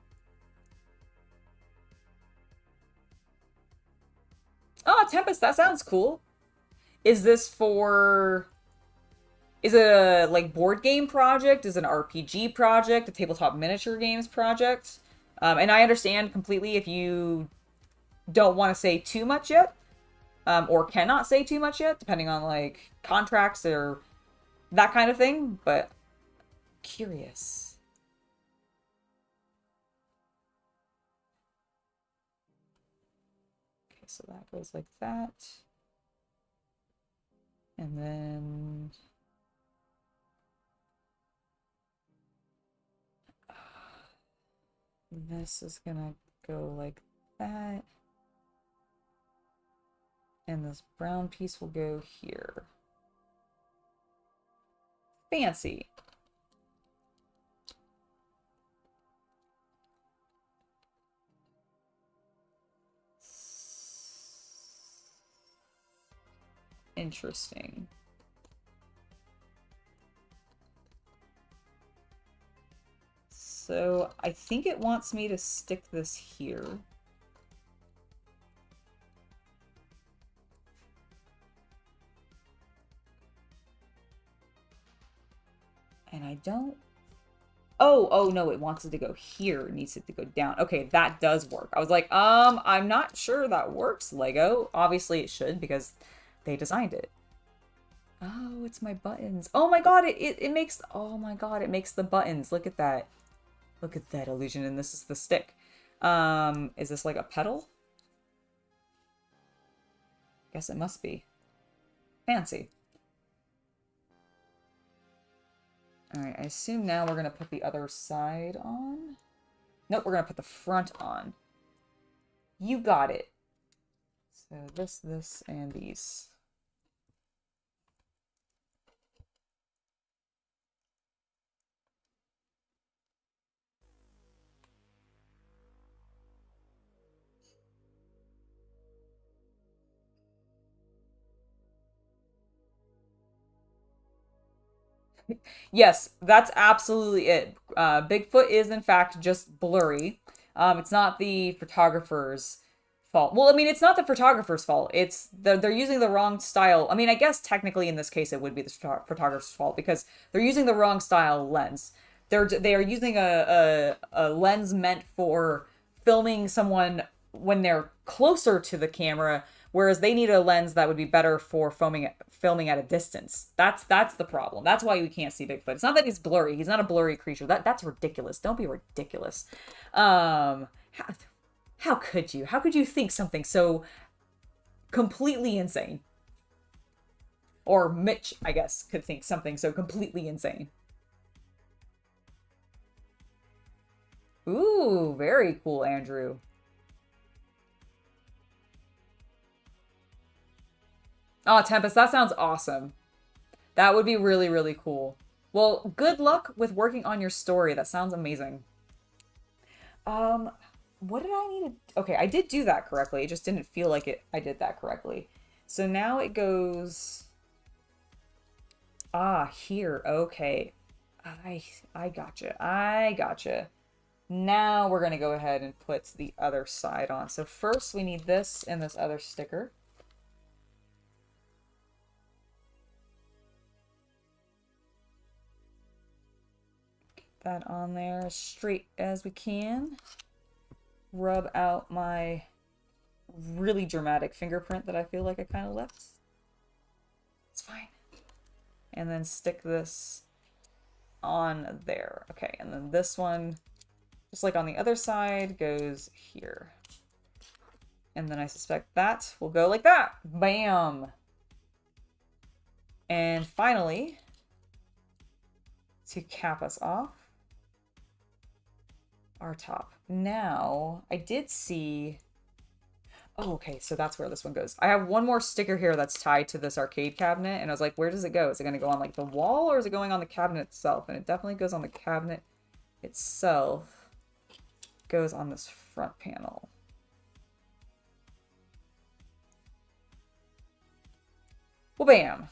Oh, Tempest, that sounds cool. Is this for... Is it a, like, board game project? Is it an RPG project? A tabletop miniature games project? And I understand completely if you don't want to say too much yet. Or cannot say too much yet, depending on, like, contracts or that kind of thing, but curious. Okay, so that goes like that. And then... this is gonna go like that. And this brown piece will go here. Fancy. Interesting. So I think it wants me to stick this here. And I don't... Oh, no, it wants it to go here. It needs it to go down. Okay, that does work. I was like, I'm not sure that works, Lego. Obviously it should, because they designed it. Oh, it's my buttons. Oh my god, it makes... Oh my god, it makes the buttons. Look at that. Look at that illusion, and this is the stick. Is this like a pedal? Guess it must be. Fancy. Alright, I assume now we're going to put the other side on. Nope, we're going to put the front on. You got it. So this, and these. Yes, that's absolutely it. Bigfoot is in fact just blurry. It's not the photographer's fault. Well, I mean, it's not the photographer's fault. It's they're using the wrong style. I mean, I guess technically in this case it would be the photographer's fault because they're using the wrong style lens. They are using a lens meant for filming someone when they're closer to the camera, whereas they need a lens that would be better for filming at a distance. That's the problem. That's why we can't see Bigfoot. It's not that he's blurry. He's not a blurry creature. That's ridiculous. Don't be ridiculous. How could you? How could you think something so completely insane? Or Mitch, I guess, could think something so completely insane. Ooh, very cool, Andrew. Oh, Tempest, that sounds awesome. That would be really, really cool. Well, good luck with working on your story. That sounds amazing. What did I need to... Okay, I did do that correctly. It just didn't feel like I did that correctly. So now it goes... Ah, here. Okay. I gotcha. I gotcha. Now we're going to go ahead and put the other side on. So first we need this and this other sticker. Get that on there as straight as we can. Rub out my really dramatic fingerprint that I feel like I kind of left. It's fine. And then stick this on there. Okay, and then this one, just like on the other side, goes here. And then I suspect that will go like that. Bam! And finally, to cap us off, our top. Now, I did see... Oh, okay, so that's where this one goes. I have one more sticker here that's tied to this arcade cabinet, and I was like, where does it go? Is it going to go on, like, the wall, or is it going on the cabinet itself? And it definitely goes on the cabinet itself. It goes on this front panel. Well, bam!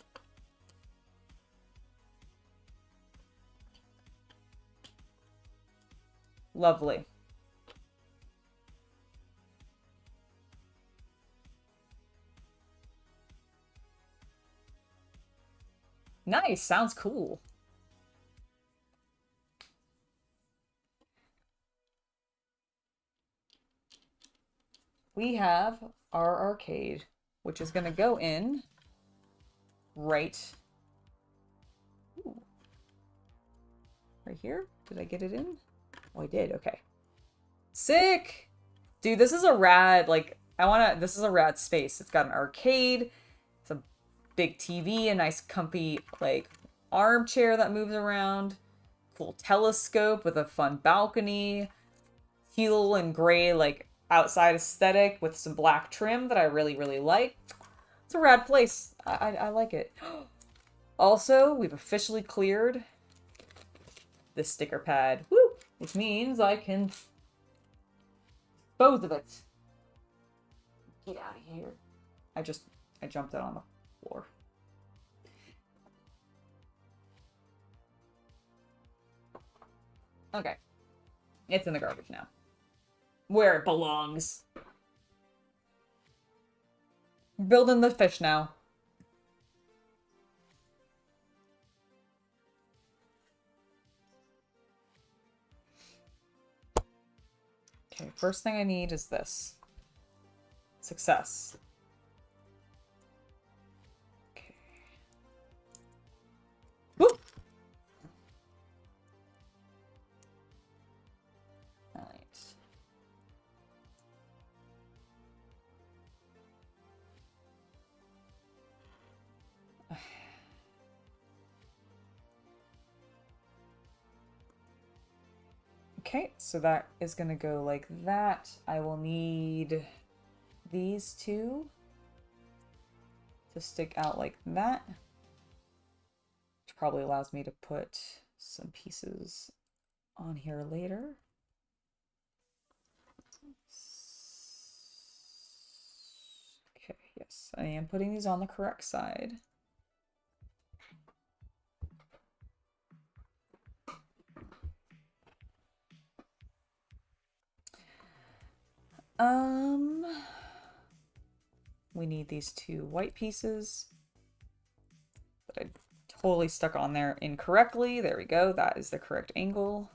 Lovely. Nice, sounds cool. We have our arcade, which is going to go in right... Ooh. Right here? Did I get it in? Oh, I did. Okay. Sick! Dude, this is a rad, like, this is a rad space. It's got an arcade, it's a big TV, a nice comfy, like, armchair that moves around, cool telescope with a fun balcony, teal and gray, like, outside aesthetic with some black trim that I really, really like. It's a rad place. I like it. Also, we've officially cleared this sticker pad. Woo! Which means I can dispose of it. Get out of here. I jumped it on the floor. Okay. It's in the garbage now. Where it belongs. We're building the fish now. Okay, first thing I need is this. Success. Okay. Whoop! Alright. Okay, so that is going to go like that. I will need these two to stick out like that, which probably allows me to put some pieces on here later. Okay, yes, I am putting these on the correct side. We need these 2 white pieces. But I totally stuck on there incorrectly. There we go. That is the correct angle.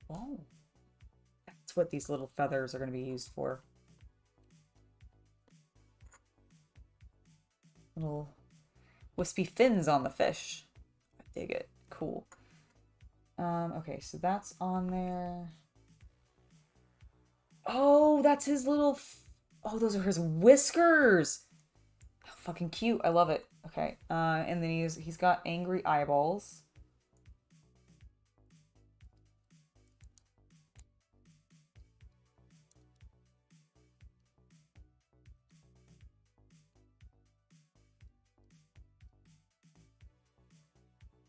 Whoa. That's what these little feathers are going to be used for. Little wispy fins on the fish. I dig it. Cool. Okay, so that's on there. Oh, that's his little... Oh, those are his whiskers! How fucking cute. I love it. Okay, and then he's got angry eyeballs.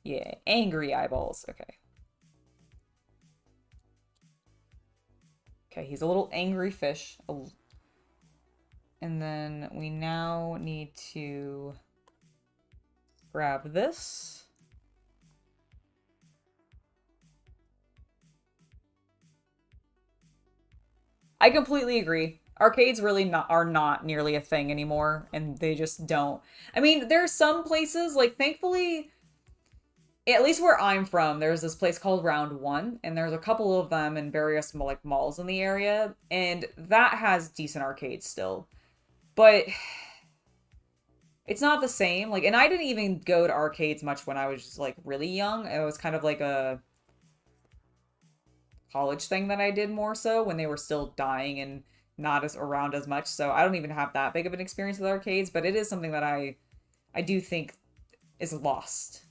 Yeah, angry eyeballs. Okay. Okay, he's a little angry fish. And then we now need to grab this. I completely agree. Arcades really are not nearly a thing anymore, and they just don't. I mean, there's some places, like, thankfully, at least where I'm from, there's this place called Round One, and there's a couple of them in various, like, malls in the area, and that has decent arcades still. But it's not the same. Like, and I didn't even go to arcades much when I was just, like, really young. It was kind of like a college thing that I did more so when they were still dying and not as around as much. So I don't even have that big of an experience with arcades, but it is something that I do think is lost.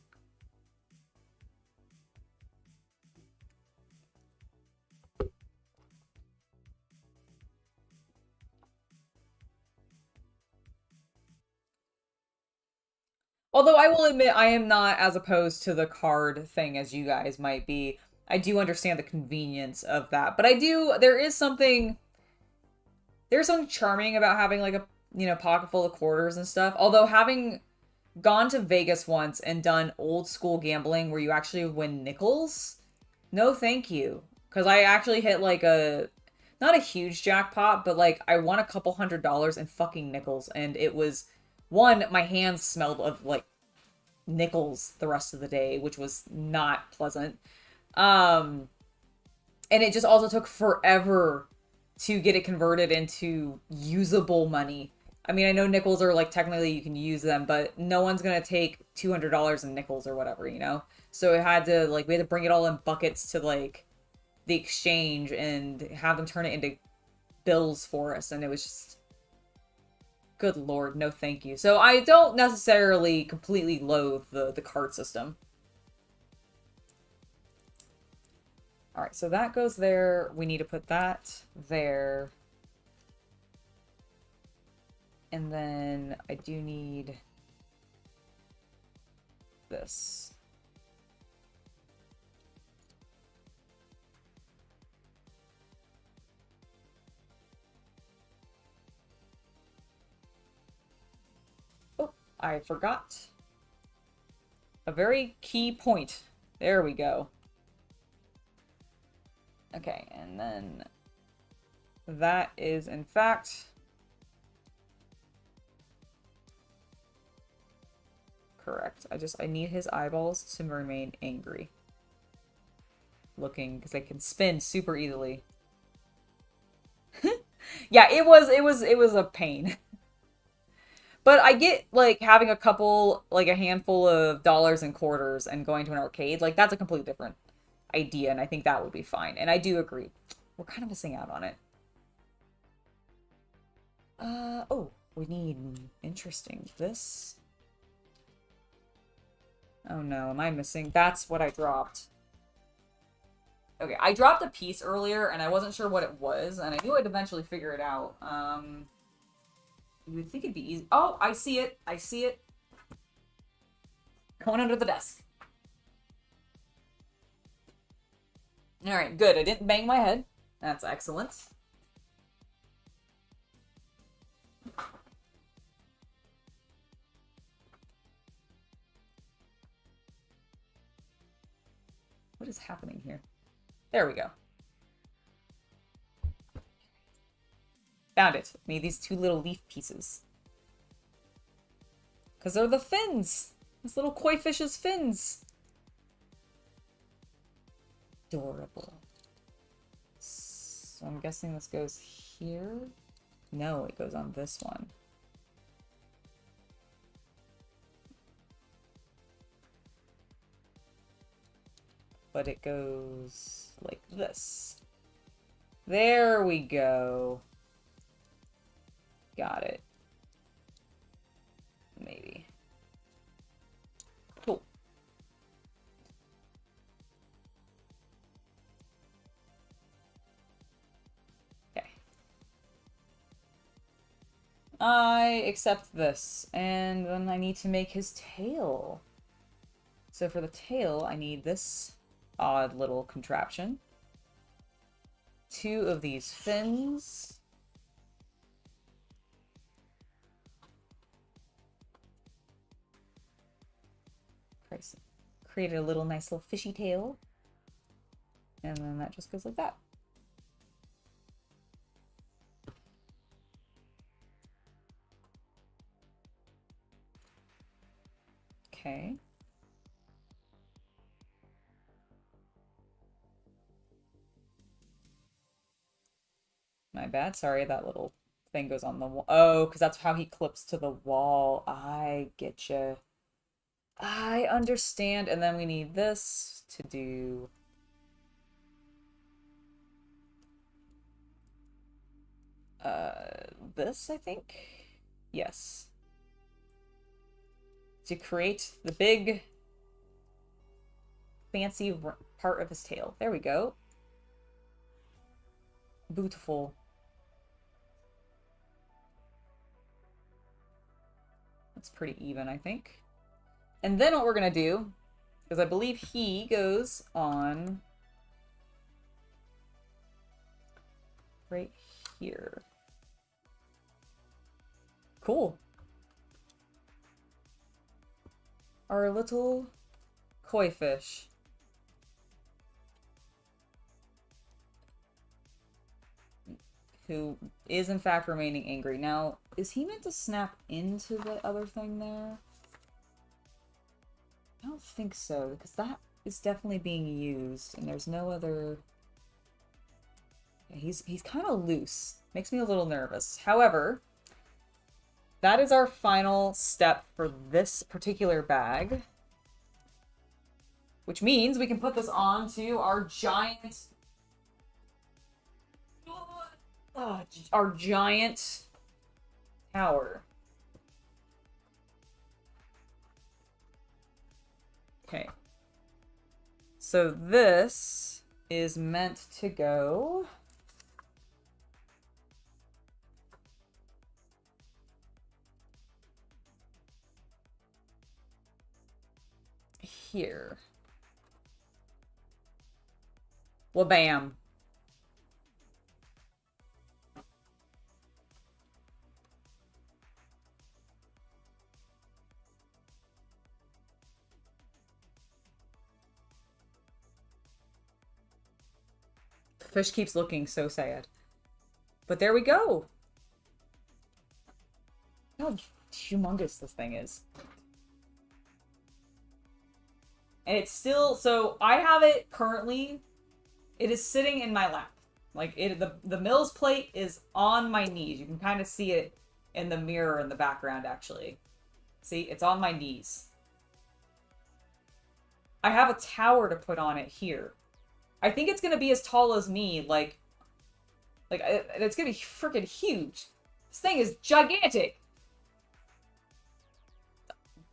Although I will admit I am not as opposed to the card thing as you guys might be. I do understand the convenience of that. But there's something charming about having like a, pocket full of quarters and stuff. Although having gone to Vegas once and done old school gambling where you actually win nickels, no thank you. Because I actually hit like not a huge jackpot, but like I won a couple $100 in fucking nickels. And it was, one, my hands smelled of like nickels the rest of the day, which was not pleasant. And it just also took forever to get it converted into usable money. I mean, I know nickels are like technically you can use them, but no one's gonna take $200 in nickels or whatever, So we had to bring it all in buckets to like the exchange and have them turn it into bills for us, and it was just, good lord, no thank you. So I don't necessarily completely loathe the card system. All right, so that goes there. We need to put that there. And then I do need this. Oh, I forgot a very key point. There we go. Okay, and then that is in fact correct. I need his eyeballs to remain angry looking because they can spin super easily. Yeah, it was a pain. But I get like having a handful of dollars and quarters and going to an arcade, like that's a completely different idea, and I think that would be fine. And I do agree. We're kind of missing out on it. Oh, we need, interesting, this. Oh no, am I missing? That's what I dropped. Okay, I dropped a piece earlier, and I wasn't sure what it was, and I knew I'd eventually figure it out. You would think it'd be easy. Oh, I see it. I see it. Going under the desk. Alright, good. I didn't bang my head. That's excellent. What is happening here? There we go. Found it. Made these 2 little leaf pieces. Because they're the fins. This little koi fish's fins. Adorable. So I'm guessing this goes here? No, it goes on this one. But it goes like this. There we go. Got it. Maybe. Cool. Okay. I accept this, and then I need to make his tail. So for the tail, I need this odd little contraption. 2 of these fins. Created a little nice little fishy tail. And then that just goes like that. Okay. My bad. Sorry, that little thing goes on the wall. Oh, because that's how he clips to the wall. I get you. I understand. And then we need this to do... this, I think? Yes. To create the big fancy part of his tail. There we go. Beautiful. That's pretty even, I think. And then what we're going to do, because I believe he goes on right here. Cool. Our little koi fish. Who is in fact remaining angry. Now, is he meant to snap into the other thing there? I don't think so, because that is definitely being used, and there's no other... Yeah, he's kind of loose. Makes me a little nervous. However, that is our final step for this particular bag. Which means we can put this onto our giant... our giant tower. Okay. So this is meant to go here. Well, bam. The fish keeps looking so sad. But there we go. How humongous this thing is. And it's still, so I have it currently, it is sitting in my lap. Like, the Mills plate is on my knees. You can kind of see it in the mirror in the background, actually. See, it's on my knees. I have a tower to put on it here. I think it's going to be as tall as me, like it's going to be freaking huge. This thing is gigantic.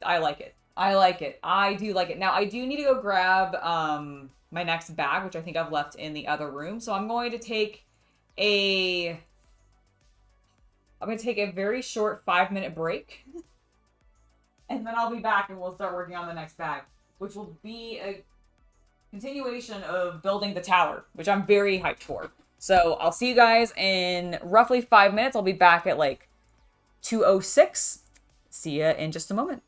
I like it. I like it. I do like it. Now, I do need to go grab my next bag, which I think I've left in the other room. So I'm going to take a very short 5-minute break. And then I'll be back and we'll start working on the next bag, which will be a continuation of building the tower, which I'm very hyped for. So I'll see you guys in roughly 5 minutes. I'll be back at like 2:06. See ya in just a moment.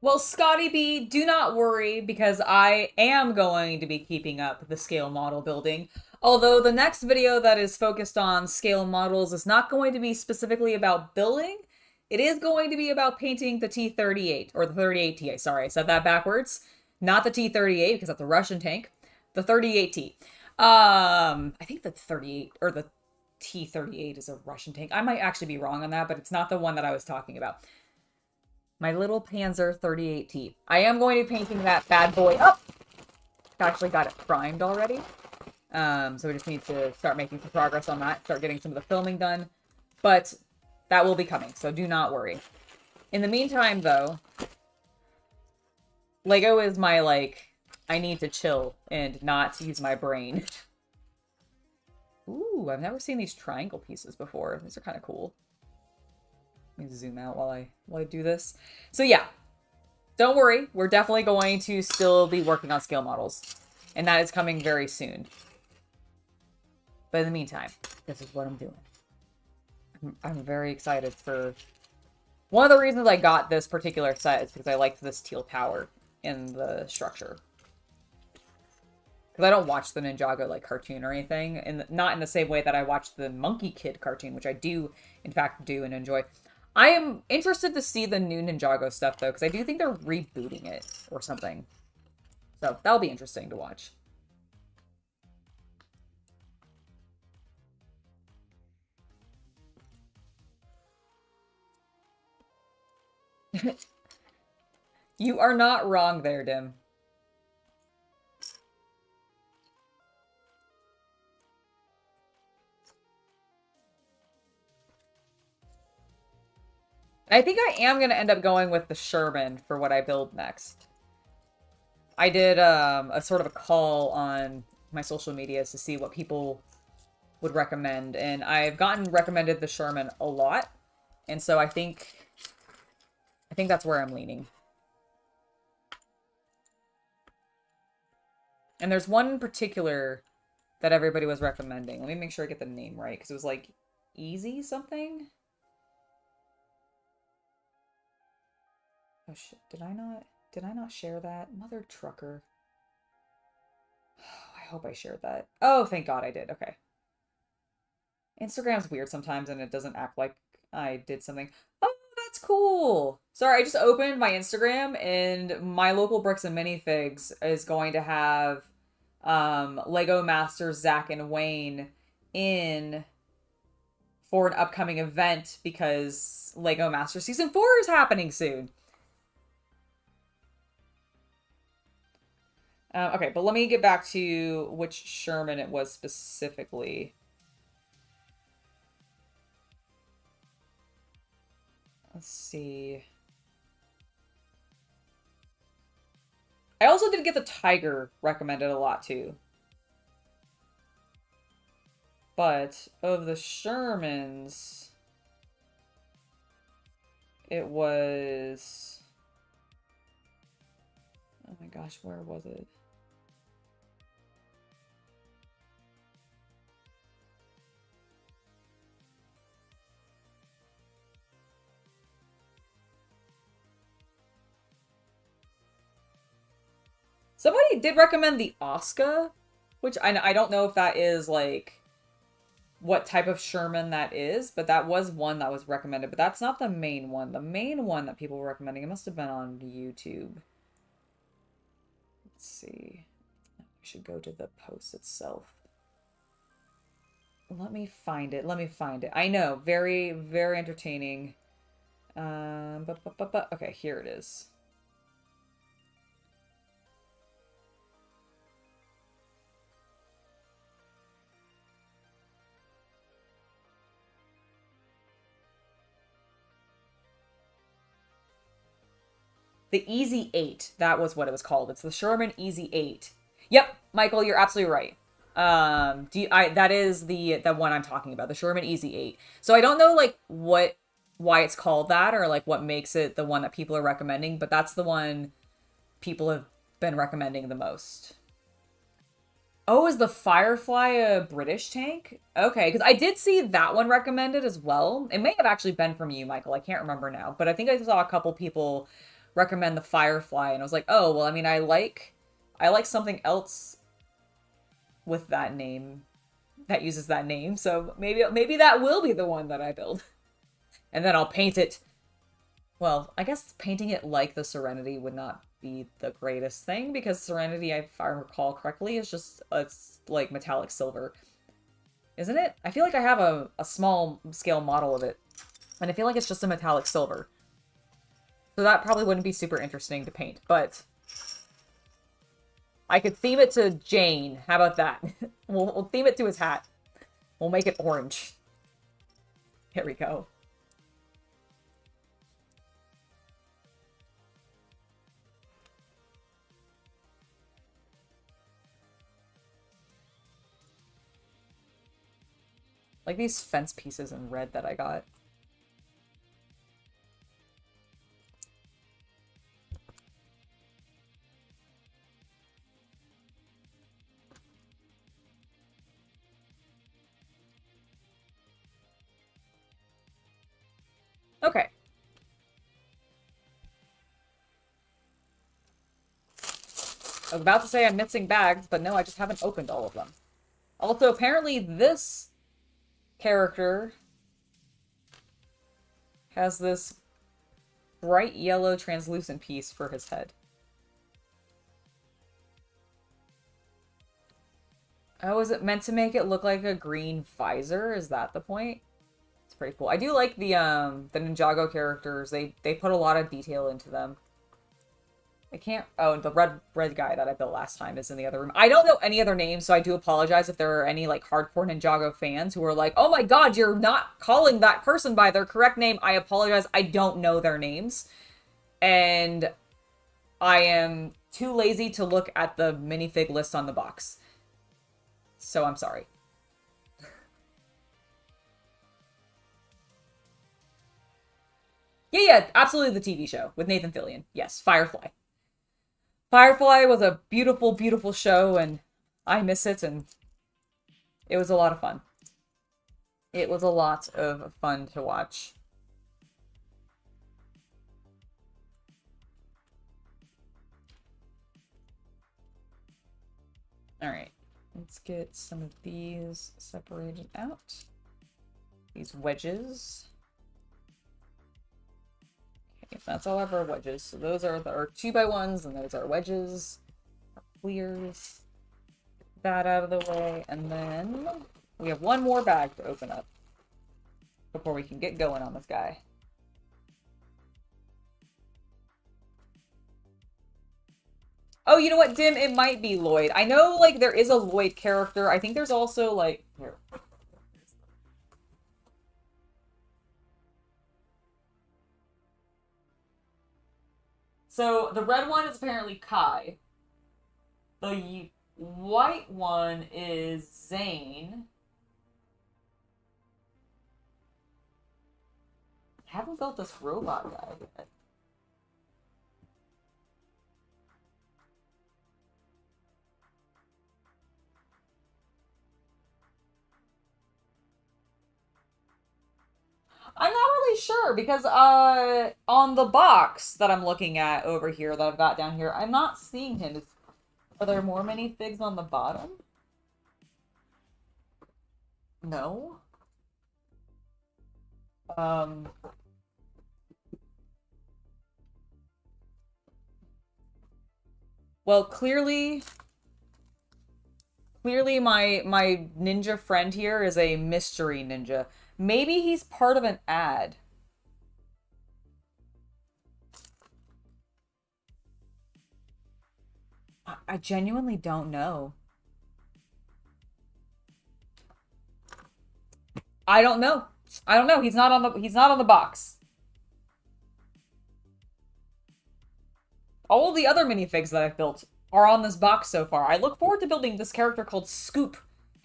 Well, Scotty B, do not worry because I am going to be keeping up the scale model building. Although the next video that is focused on scale models is not going to be specifically about building. It is going to be about painting the T-38, or the 38T, sorry, I said that backwards. Not the T-38 because that's a Russian tank. The 38T. I think the 38, or the T-38 is a Russian tank. I might actually be wrong on that, but it's not the one that I was talking about. My little Panzer 38T. I am going to be painting that bad boy up. I actually got it primed already. So we just need to start making some progress on that. Start getting some of the filming done. But that will be coming, so do not worry. In the meantime, though, Lego is my, like, I need to chill and not use my brain. Ooh, I've never seen these triangle pieces before. These are kind of cool. Let me zoom out while I do this. So yeah, don't worry. We're definitely going to still be working on scale models. And that is coming very soon. But in the meantime, this is what I'm doing. I'm very excited for... One of the reasons I got this particular set is because I liked this teal power in the structure. Because I don't watch the Ninjago, like, cartoon or anything. And not in the same way that I watched the Monkey Kid cartoon, which I do, in fact, do and enjoy. I am interested to see the new Ninjago stuff, though, because I do think they're rebooting it or something. So, that'll be interesting to watch. You are not wrong there, Dim. I think I am going to end up going with the Sherman for what I build next. I did a sort of a call on my social medias to see what people would recommend, and I've gotten recommended the Sherman a lot, and so I think that's where I'm leaning. And there's one in particular that everybody was recommending. Let me make sure I get the name right, because it was like Easy something? Oh shit, did I not share that? Mother trucker. I hope I shared that. Oh, thank God I did. Okay. Instagram's weird sometimes and it doesn't act like I did something. Oh, that's cool. Sorry, I just opened my Instagram and my local Bricks and Minifigs is going to have Lego Masters Zach and Wayne in for an upcoming event because Lego Masters Season 4 is happening soon. Okay, but let me get back to which Sherman it was specifically. Let's see. I also did get the Tiger recommended a lot too. But of the Shermans, it was... Oh my gosh, where was it? Somebody did recommend the Oscar, which I don't know if that is, like, what type of Sherman that is, but that was one that was recommended. But that's not the main one. The main one that people were recommending, it must have been on YouTube. Let's see. I should go to the post itself. Let me find it. Let me find it. I know. Very, very entertaining. Okay, here it is. The Easy 8. That was what it was called. It's the Sherman Easy 8. Yep, Michael, you're absolutely right. That is the one I'm talking about, the Sherman Easy 8. So I don't know, like, why it's called that or, like, what makes it the one that people are recommending, but that's the one people have been recommending the most. Oh, is the Firefly a British tank? Okay, because I did see that one recommended as well. It may have actually been from you, Michael. I can't remember now, but I think I saw a couple people recommend the Firefly, and I was like, oh, well, I mean, I like something else with that name that uses that name, so maybe that will be the one that I build. And then I'll paint it. Well, I guess painting it like the Serenity would not be the greatest thing, because Serenity, if I recall correctly, is just, it's like metallic silver. Isn't it? I feel like I have a small scale model of it, and I feel like it's just a metallic silver. So that probably wouldn't be super interesting to paint, but I could theme it to Jane. How about that? We'll theme it to his hat. We'll make it orange. Here we go. Like these fence pieces in red that I got. Okay. I was about to say I'm missing bags, but no, I just haven't opened all of them. Also, apparently this character has this bright yellow translucent piece for his head. Oh, is it meant to make it look like a green visor? Is that the point? It's pretty cool. I do like the Ninjago characters. They put a lot of detail into them. I can't... Oh, the red guy that I built last time is in the other room. I don't know any other names, so I do apologize if there are any, like, hardcore Ninjago fans who are like, oh my god, you're not calling that person by their correct name. I apologize. I don't know their names. And I am too lazy to look at the minifig list on the box. So I'm sorry. Yeah, absolutely the TV show with Nathan Fillion. Yes, Firefly. Firefly was a beautiful, beautiful show, and I miss it, and it was a lot of fun. It was a lot of fun to watch. Alright, let's get some of these separated out. These wedges. Okay, that's all of our wedges. So those are our 2x1s, and those are wedges. Our clears. That out of the way, and then we have one more bag to open up before we can get going on this guy. Oh, you know what, Dim? It might be Lloyd. I know, like, there is a Lloyd character. I think there's also, like... Here. So, the red one is apparently Kai. The white one is Zane. I haven't built this robot guy yet. I'm not really sure because on the box that I'm looking at over here that I've got down here, I'm not seeing him. Are there more minifigs on the bottom? No. Well, clearly my ninja friend here is a mystery ninja. Maybe he's part of an ad. I genuinely don't know. I don't know. I don't know. He's not on the box. All of the other minifigs that I've built are on this box so far. I look forward to building this character called Scoop,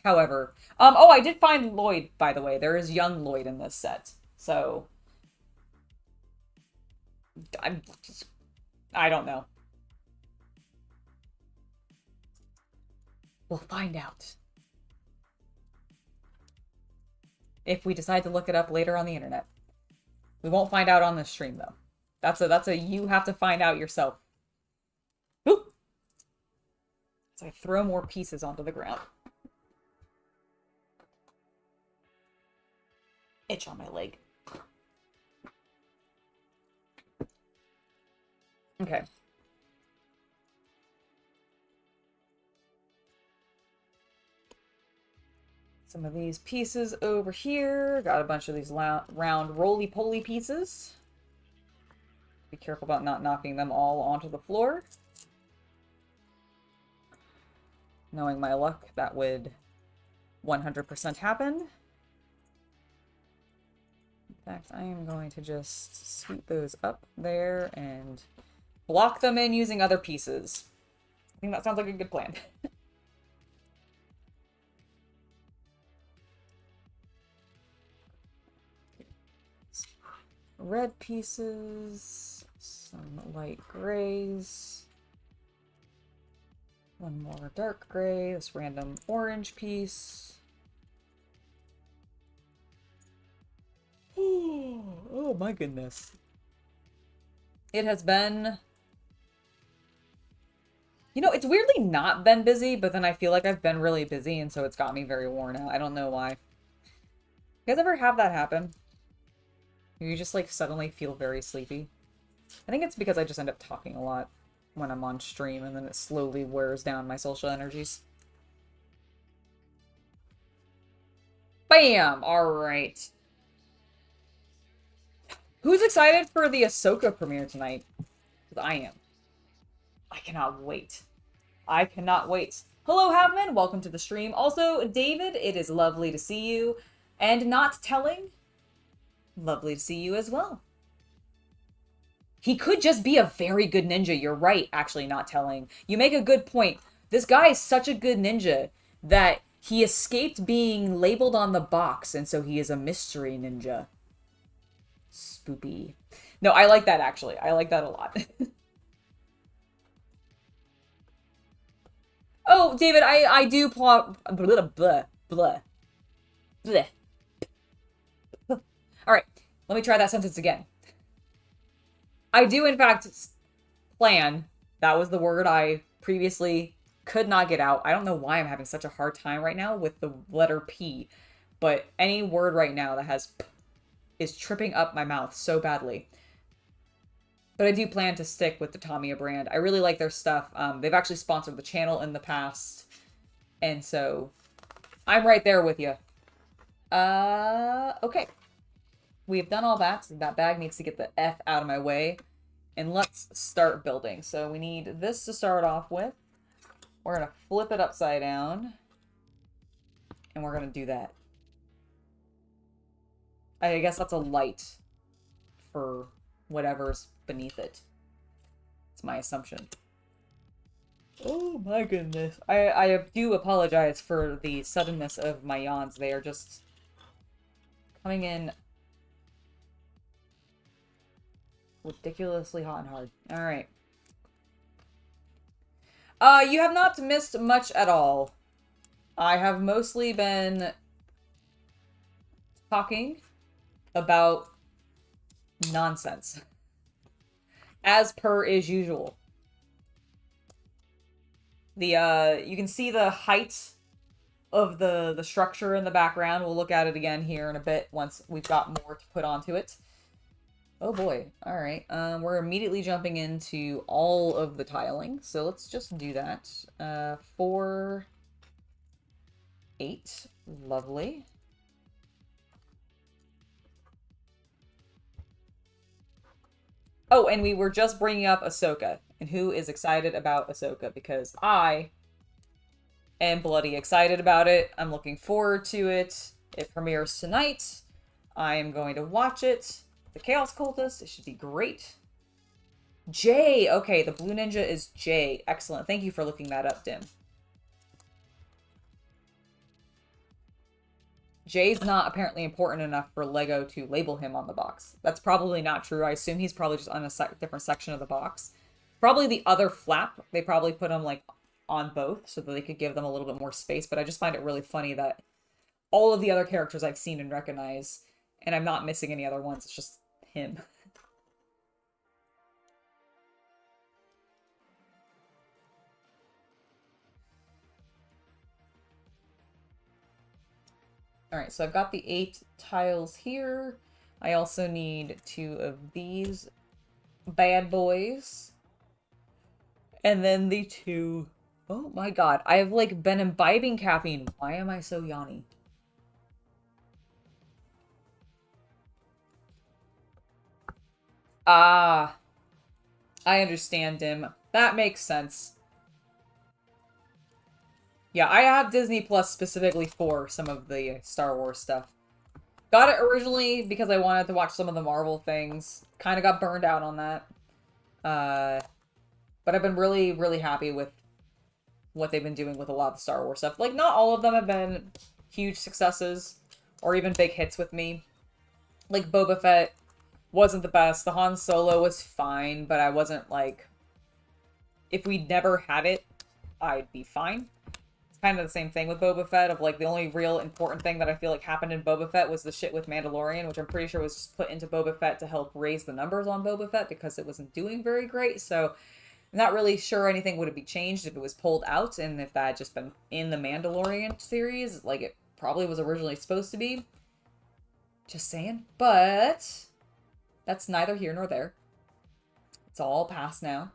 however. Oh, I did find Lloyd, by the way. There is young Lloyd in this set. So I don't know. We'll find out. If we decide to look it up later on the internet. We won't find out on this stream, though. That's a you have to find out yourself. Oop! So I throw more pieces onto the ground. Itch on my leg. Okay. Some of these pieces over here. Got a bunch of these round roly-poly pieces. Be careful about not knocking them all onto the floor. Knowing my luck, that would 100% happen. In fact, I am going to just scoot those up there and block them in using other pieces. I think that sounds like a good plan. Red pieces, some light grays, one more dark gray, this random orange piece. Oh my goodness. It has been... You know, it's weirdly not been busy, but then I feel like I've been really busy, and so it's got me very worn out. I don't know why. You guys ever have that happen? You just, like, suddenly feel very sleepy? I think it's because I just end up talking a lot when I'm on stream, and then it slowly wears down my social energies. Bam! Alright. Who's excited for the Ahsoka premiere tonight? Because I am. I cannot wait. I cannot wait. Hello, Havman. Welcome to the stream. Also, David, it is lovely to see you. And Not Telling, lovely to see you as well. He could just be a very good ninja. You're right, actually, Not Telling. You make a good point. This guy is such a good ninja that he escaped being labeled on the box, and so he is a mystery ninja. Spoopy. No, I like that, actually. I like that a lot. Oh, David, I do plot... Blah, blah, blah. Bleh. Alright, let me try that sentence again. I do, in fact, plan. That was the word I previously could not get out. I don't know why I'm having such a hard time right now with the letter P. But any word right now that has P is tripping up my mouth so badly. But I do plan to stick with the Tamiya brand. I really like their stuff. They've actually sponsored the channel in the past. And so, I'm right there with you. Okay. We've done all that. So that bag needs to get the F out of my way. And let's start building. So we need this to start off with. We're going to flip it upside down. And we're going to do that. I guess that's a light for whatever's beneath it. It's my assumption. Oh my goodness. I do apologize for the suddenness of my yawns. They are just coming in ridiculously hot and hard. Alright. You have not missed much at all. I have mostly been talking about nonsense. As per is usual. You can see the height of the structure in the background. We'll look at it again here in a bit once we've got more to put onto it. Oh boy. Alright. We're immediately jumping into all of the tiling. So let's just do that. 4, 8. Lovely. Oh, and we were just bringing up Ahsoka. And who is excited about Ahsoka? Because I am bloody excited about it. I'm looking forward to it. It premieres tonight. I am going to watch it. The Chaos Cultist. It should be great. Jay. Okay, the blue ninja is Jay. Excellent. Thank you for looking that up, Dim. Jay's not apparently important enough for LEGO to label him on the box. That's probably not true. I assume he's probably just on a different section of the box. Probably the other flap, they probably put him like on both so that they could give them a little bit more space. But I just find it really funny that all of the other characters I've seen and recognize, and I'm not missing any other ones. It's just him. Alright, so I've got the 8 tiles here. I also need 2 of these bad boys. And then the 2... Oh my god, I've like been imbibing caffeine. Why am I so yawny? Ah, I understand, Dim. That makes sense. Yeah, I have Disney Plus specifically for some of the Star Wars stuff. Got it originally because I wanted to watch some of the Marvel things. Kind of got burned out on that. But I've been really, really happy with what they've been doing with a lot of the Star Wars stuff. Like, not all of them have been huge successes or even big hits with me. Like, Boba Fett wasn't the best. The Han Solo was fine, but I wasn't, like... If we'd never had it, I'd be fine. It's kind of the same thing with Boba Fett, of, like, the only real important thing that I feel like happened in Boba Fett was the shit with Mandalorian, which I'm pretty sure was just put into Boba Fett to help raise the numbers on Boba Fett because it wasn't doing very great, so... I'm not really sure anything would be changed if it was pulled out, and if that had just been in the Mandalorian series, like it probably was originally supposed to be. Just saying. But that's neither here nor there. It's all past now.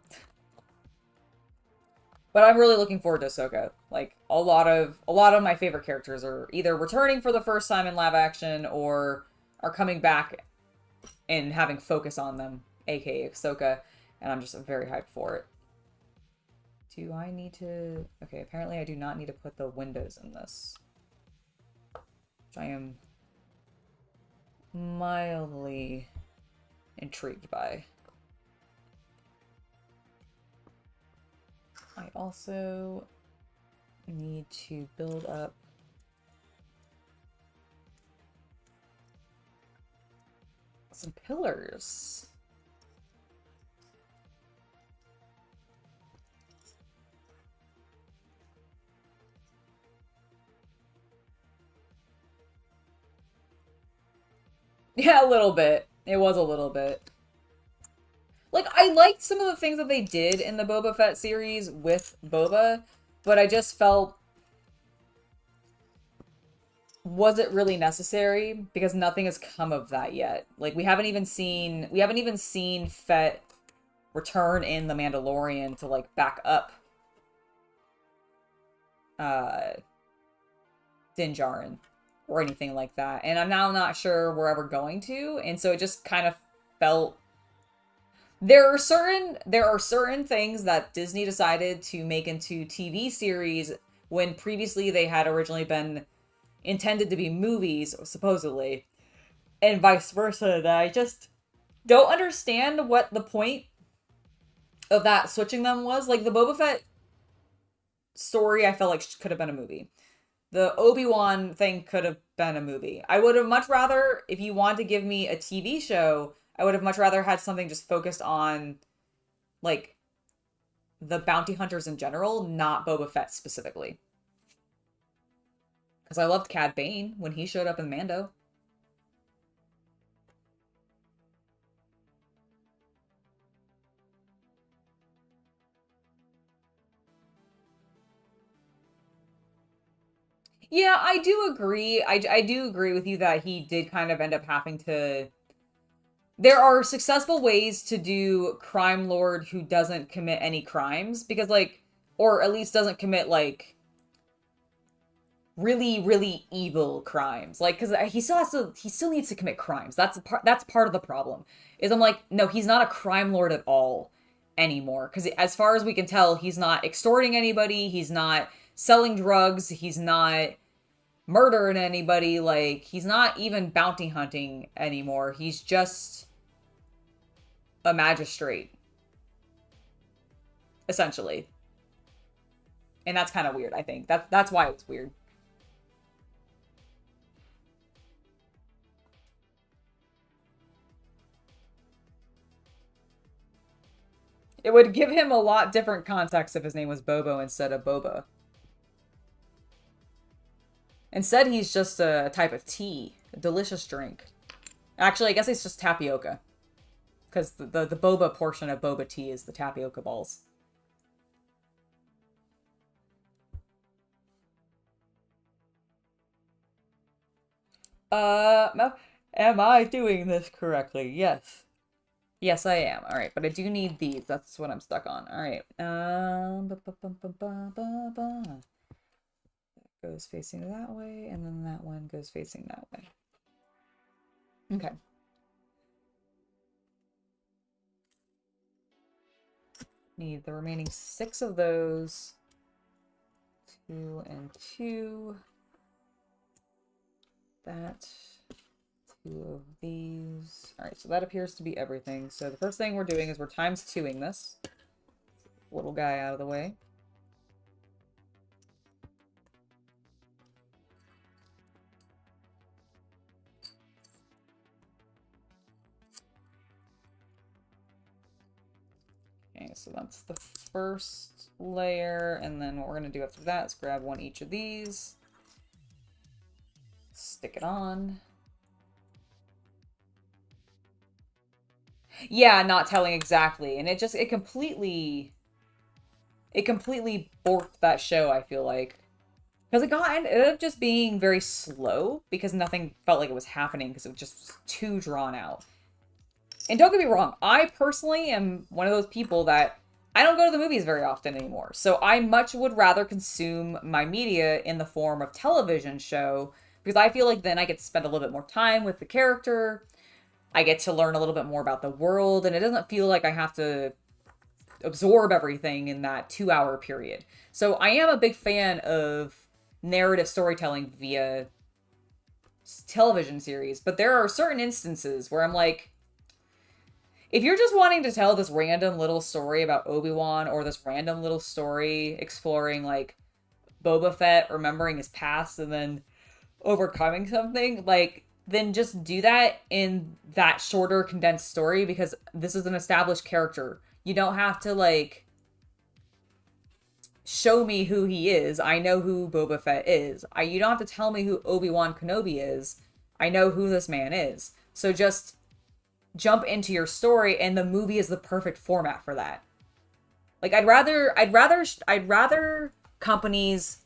But I'm really looking forward to Ahsoka. Like a lot of my favorite characters are either returning for the first time in live action or are coming back and having focus on them, aka Ahsoka. And I'm just very hyped for it. Do I need to... Okay, apparently I do not need to put the windows in this. Which I am mildly intrigued by. I also need to build up some pillars. Yeah, a little bit. It was a little bit. Like, I liked some of the things that they did in the Boba Fett series with Boba, but I just felt... Was it really necessary? Because nothing has come of that yet. Like, we haven't even seen Fett return in The Mandalorian to, like, back up Din Djarin or anything like that. And I'm now not sure we're ever going to, and so it just kind of felt... There are certain things that Disney decided to make into TV series when previously they had originally been intended to be movies, supposedly, and vice versa, that I just don't understand what the point of that switching them was. Like, the Boba Fett story, I felt like could have been a movie. The Obi-Wan thing could have been a movie. I would have much rather, if you want to give me a TV show, I would have much rather had something just focused on, like, the bounty hunters in general, not Boba Fett specifically. Because I loved Cad Bane when he showed up in Mando. Yeah, I do agree. I do agree with you that he did kind of end up having to... There are successful ways to do crime lord who doesn't commit any crimes, because, like, or at least doesn't commit, like, really, really evil crimes. Like, because he still needs to commit crimes. That's part of the problem. Is I'm like, no, he's not a crime lord at all anymore. Because as far as we can tell, he's not extorting anybody. He's not selling drugs. He's not murdering anybody. Like, he's not even bounty hunting anymore. He's just a magistrate, essentially. And that's kind of weird, I think. That's why it's weird. It would give him a lot different context if his name was Bobo instead of Boba. Instead, he's just a type of tea. A delicious drink. Actually, I guess it's just tapioca. Because the boba portion of boba tea is the tapioca balls. Am I doing this correctly? Yes. Yes, I am. All right, but I do need these. That's what I'm stuck on. All right. That goes facing that way, and then that one goes facing that way. Okay. Need the remaining 6 of those. 2 and 2. That. 2 of these. Alright, so that appears to be everything. So the first thing we're doing is we're times 2ing this. Little guy out of the way. Okay, so that's the first layer, and then what we're going to do after that is grab one each of these. Stick it on. Yeah, not telling exactly. And it completely borked that show, I feel like. Because it ended up just being very slow because nothing felt like it was happening because it was just too drawn out. And don't get me wrong, I personally am one of those people that I don't go to the movies very often anymore. So I much would rather consume my media in the form of television show because I feel like then I get to spend a little bit more time with the character. I get to learn a little bit more about the world, and it doesn't feel like I have to absorb everything in that 2-hour period. So I am a big fan of narrative storytelling via television series, but there are certain instances where I'm like, if you're just wanting to tell this random little story about Obi-Wan or this random little story exploring like Boba Fett remembering his past and then overcoming something, like, then just do that in that shorter condensed story because this is an established character. You don't have to like show me who he is. I know who Boba Fett is. You don't have to tell me who Obi-Wan Kenobi is. I know who this man is. So just jump into your story, and the movie is the perfect format for that. Like I'd rather companies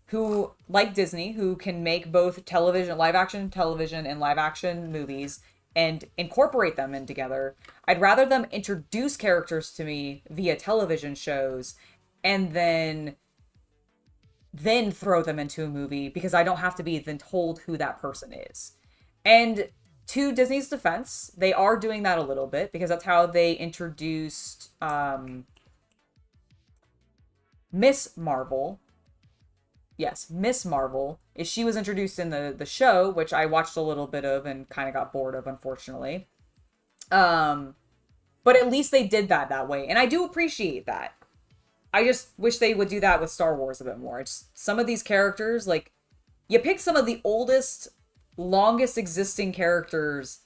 who, like Disney, who can make both television, live action television and live action movies and incorporate them in together. I'd rather them introduce characters to me via television shows and then throw them into a movie because I don't have to be then told who that person is. And to Disney's defense, they are doing that a little bit because that's how they introduced Miss Marvel. Yes, Miss Marvel. She was introduced in the show, which I watched a little bit of and kind of got bored of, unfortunately. But at least they did that way, and I do appreciate that. I just wish they would do that with Star Wars a bit more. It's some of these characters, like, you pick some of the oldest, longest existing characters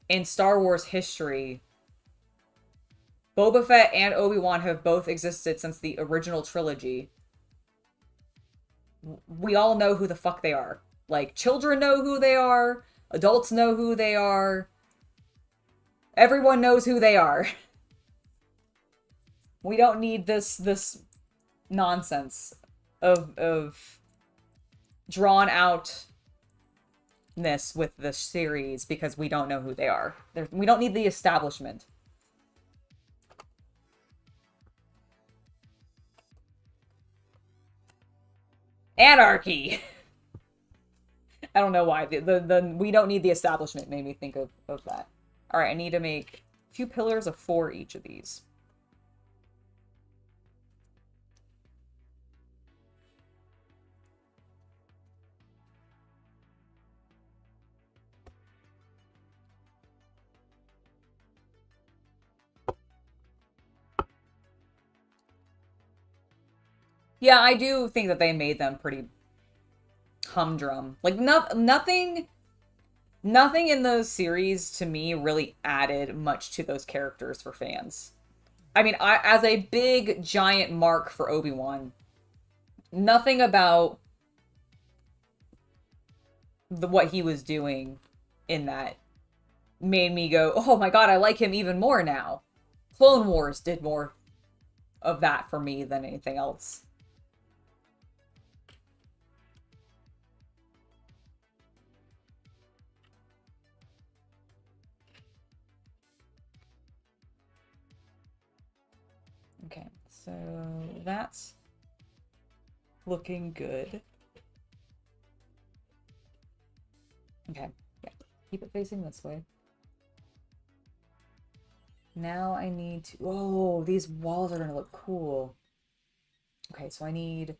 in Star Wars history. Boba Fett and Obi-Wan have both existed since the original trilogy. We all know who the fuck they are. Like, children know who they are. Adults know who they are. Everyone knows who they are. We don't need this nonsense of drawn outness with this series because we don't know who they are. We don't need the establishment. Anarchy! I don't know why. The we don't need the establishment made me think of that. Alright, I need to make 2 pillars of 4 each of these. Yeah, I do think that they made them pretty humdrum. Like, nothing in those series, to me, really added much to those characters for fans. I mean, as a big, giant mark for Obi-Wan, nothing about what he was doing in that made me go, oh my god, I like him even more now. Clone Wars did more of that for me than anything else. Okay, so that's looking good. Okay, yeah, keep it facing this way. Now I need to... Oh, these walls are going to look cool. Okay, so I need...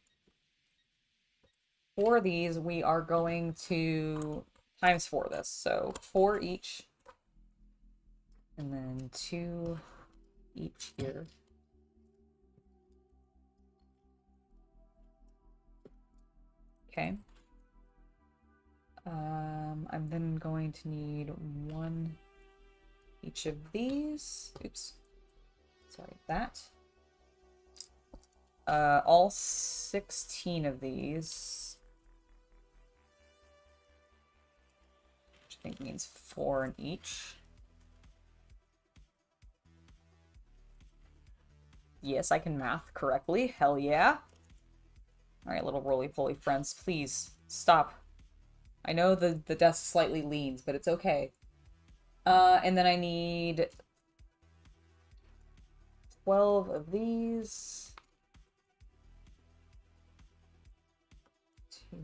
4 of these. We are going to times 4 this. So 4 each. And then 2 each here. Okay. I'm then going to need 1 each of these. Oops. Sorry, that. All 16 of these. Which I think means 4 in each. Yes, I can math correctly. Hell yeah. Alright, little roly-poly friends, please stop. I know the desk slightly leans, but it's okay. And then I need 12 of these. 2,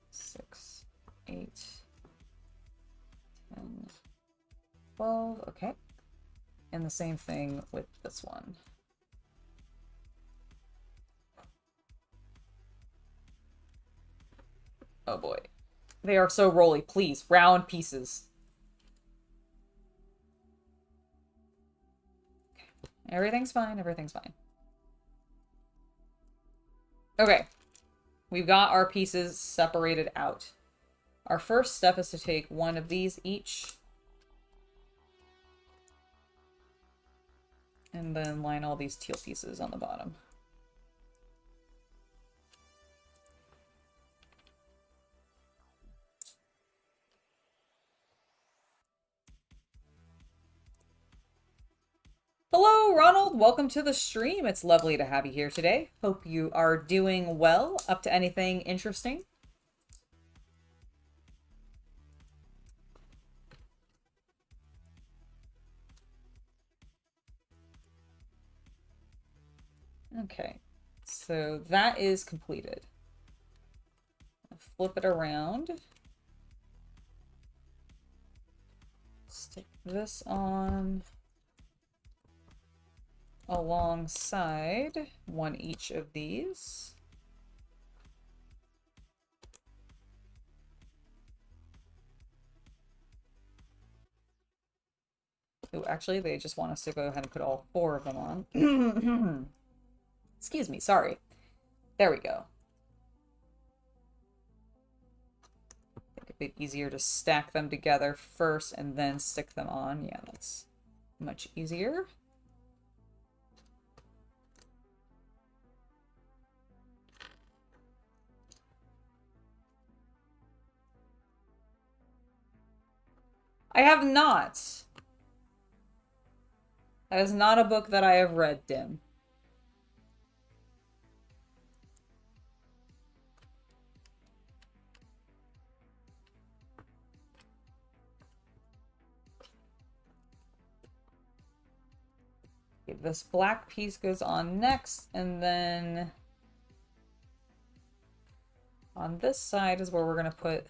6, 8, 10, 12. Okay. And the same thing with this one. Oh boy. They are so rolly. Please, round pieces. Everything's fine. Everything's fine. Okay. We've got our pieces separated out. Our first step is to take 1 of these each. And then line all these teal pieces on the bottom. Hello, Ronald. Welcome to the stream. It's lovely to have you here today. Hope you are doing well. Up to anything interesting? Okay, so that is completed. Flip it around. Stick this on alongside 1 each of these. Oh, actually, they just want us to go ahead and put all 4 of them on. Excuse me, sorry. There we go. Make it a bit easier to stack them together first and then stick them on. Yeah, that's much easier. I have not. That is not a book that I have read, Dim. Okay, this black piece goes on next, and then on this side is where we're going to put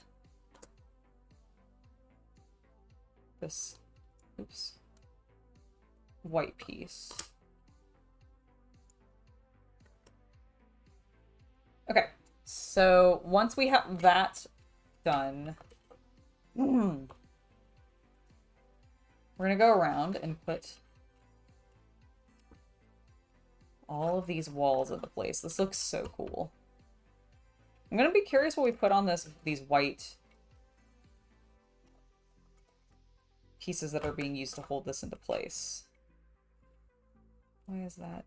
this, oops, white piece. Okay, so once we have that done, we're going to go around and put all of these walls into place. This looks so cool. I'm going to be curious what we put on these white pieces that are being used to hold this into place. Why is that?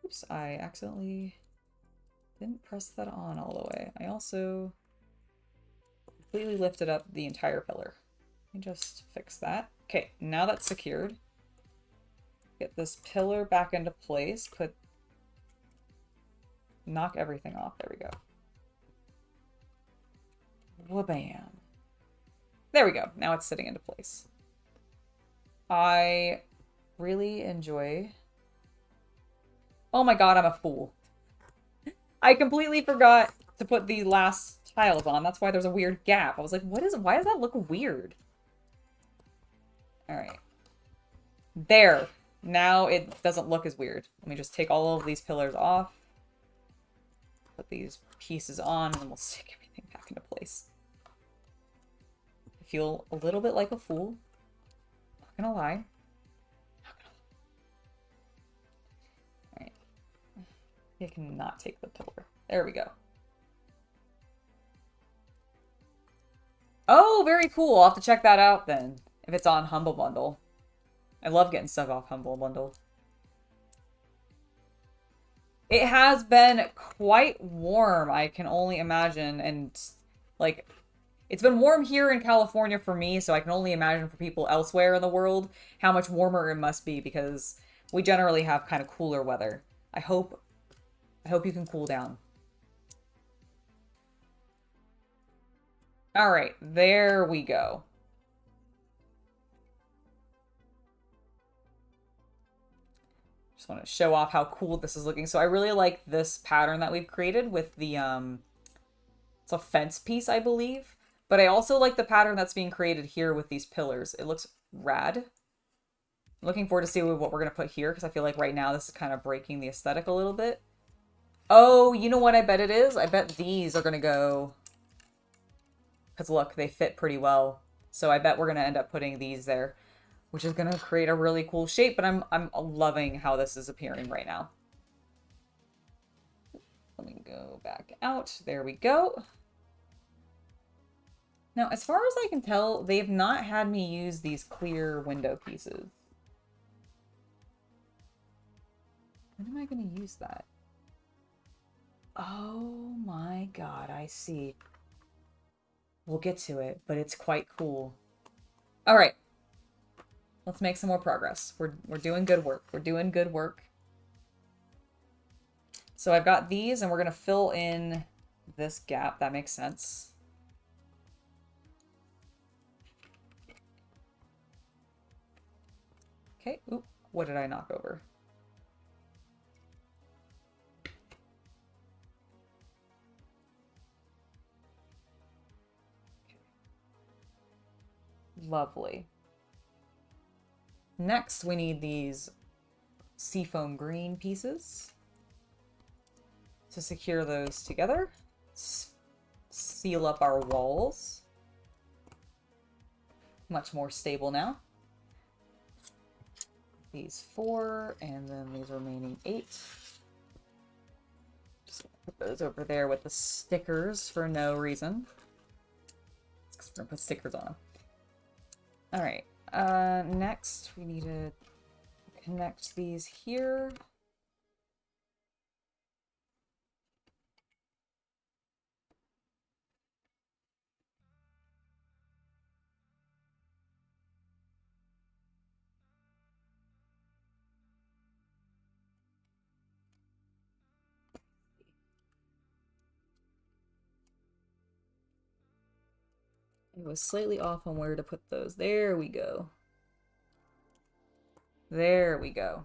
Oops, I accidentally didn't press that on all the way. I also completely lifted up the entire pillar. Let me just fix that. Okay, now that's secured. Get this pillar back into place. Knock everything off. There we go. Wha-bam. There we go. Now it's sitting into place. I really enjoy... Oh my god, I'm a fool. I completely forgot to put the last tiles on. That's why there's a weird gap. I was like, why does that look weird? Alright. There. Now it doesn't look as weird. Let me just take all of these pillars off. Put these pieces on, and then we'll stick everything back into place. I feel a little bit like a fool. Not gonna lie. Alright. I cannot take the pillar. There we go. Oh, very cool. I'll have to check that out then. If it's on Humble Bundle. I love getting stuff off Humble Bundle. It has been quite warm, I can only imagine. And, like, it's been warm here in California for me, so I can only imagine for people elsewhere in the world how much warmer it must be, because we generally have kind of cooler weather. I hope you can cool down. All right, there we go. Just want to show off how cool this is looking. So I really like this pattern that we've created with the, it's a fence piece, I believe. But I also like the pattern that's being created here with these pillars. It looks rad. I'm looking forward to see what we're going to put here, because I feel like right now this is kind of breaking the aesthetic a little bit. Oh, you know what I bet it is? I bet these are going to go... Because look, they fit pretty well. So I bet we're going to end up putting these there, which is going to create a really cool shape, but I'm loving how this is appearing right now. Let me go back out. There we go. Now, as far as I can tell, they've not had me use these clear window pieces. When am I going to use that? Oh my god, I see. We'll get to it, but it's quite cool. All right. Let's make some more progress. We're doing good work. We're doing good work. So I've got these, and we're going to fill in this gap. That makes sense. Okay. Oop. What did I knock over? Lovely. Next, we need these seafoam green pieces to secure those together. Seal up our walls. Much more stable now. These 4, and then these remaining 8. Just put those over there with the stickers for no reason. We're gonna put stickers on them. All right. Next, we need to connect these here. It was slightly off on where to put those. There we go. There we go.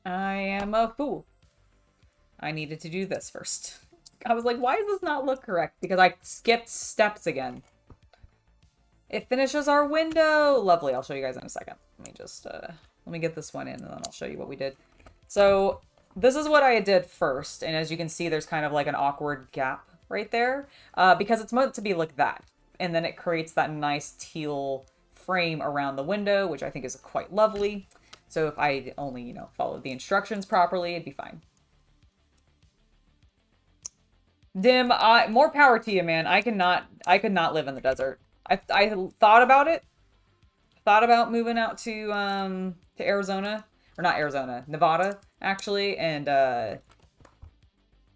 I am a fool. I needed to do this first. I was like, why does this not look correct? Because I skipped steps again. It finishes our window. Lovely. I'll show you guys in a second. Let me just, let me get this one in, and then I'll show you what we did. So this is what I did first. And as you can see, there's kind of like an awkward gap right there, because it's meant to be like that. And then it creates that nice teal frame around the window, which I think is quite lovely. So if I only, you know, followed the instructions properly, it'd be fine. Dim, more power to you, man. I could not live in the desert. I thought about it. Thought about moving out to Arizona, or not Arizona, Nevada, actually, and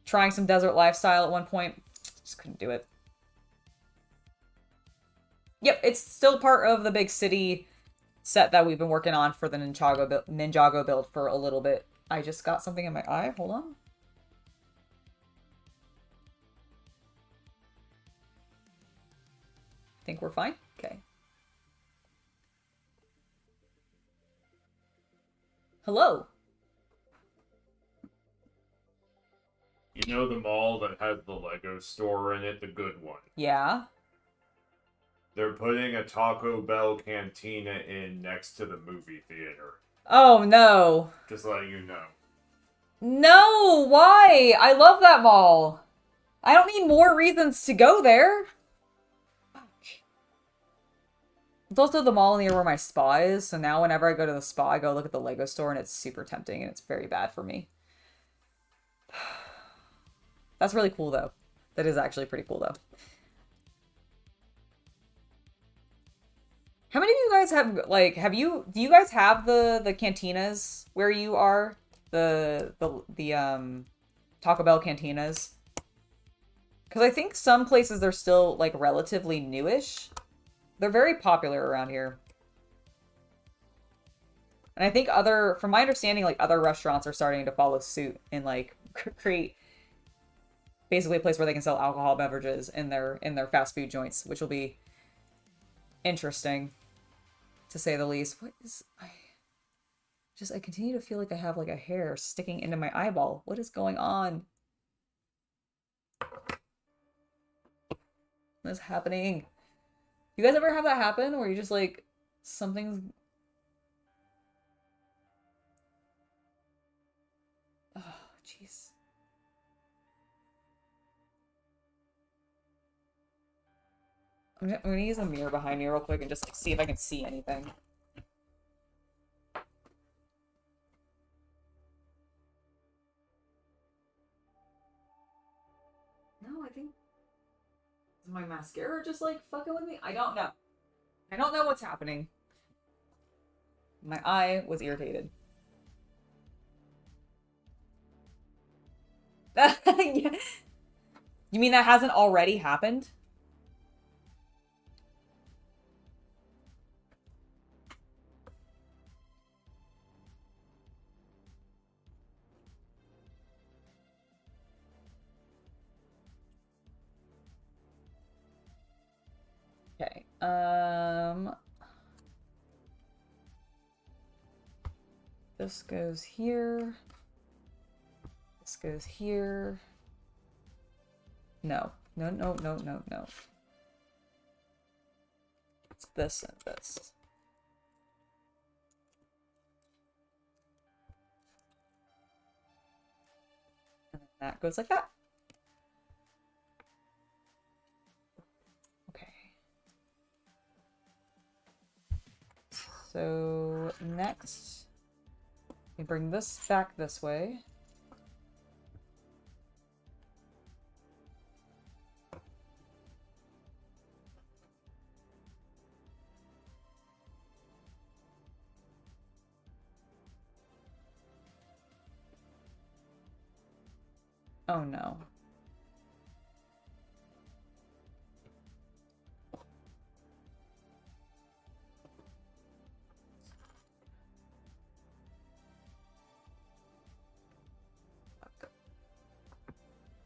trying some desert lifestyle at one point. Just couldn't do it. Yep, it's still part of the big city set that we've been working on for the Ninjago build for a little bit. I just got something in my eye. Hold on. Think we're fine? Okay. Hello. You know the mall that has the Lego store in it, the good one? Yeah. They're putting a Taco Bell cantina in next to the movie theater. Oh, no. Just letting you know. No, why? I love that mall. I don't need more reasons to go there. It's also the mall near where my spa is, so now whenever I go to the spa, I go look at the Lego store, and it's super tempting, and it's very bad for me. That's really cool, though. That is actually pretty cool, though. How many of you guys have, like, do you guys have the cantinas where you are? The Taco Bell cantinas? Because I think some places they're still, like, relatively newish. They're very popular around here. And I think from my understanding, like, other restaurants are starting to follow suit and, like, create basically a place where they can sell alcohol beverages in their fast food joints, which will be interesting, to say the least. What is... I continue to feel like I have, like, a hair sticking into my eyeball. What is going on? What is happening? You guys ever have that happen where you just, like, something's... Oh, jeez. I'm gonna use a mirror behind me real quick and just, like, see if I can see anything. No, I think... Is my mascara just, like, fucking with me? I don't know. I don't know what's happening. My eye was irritated. Yeah. You mean that hasn't already happened? Okay. This goes here. This goes here. No. No, no, no, no, no. It's this and this. And then that goes like that. Okay. So next, we bring this back this way. Oh no.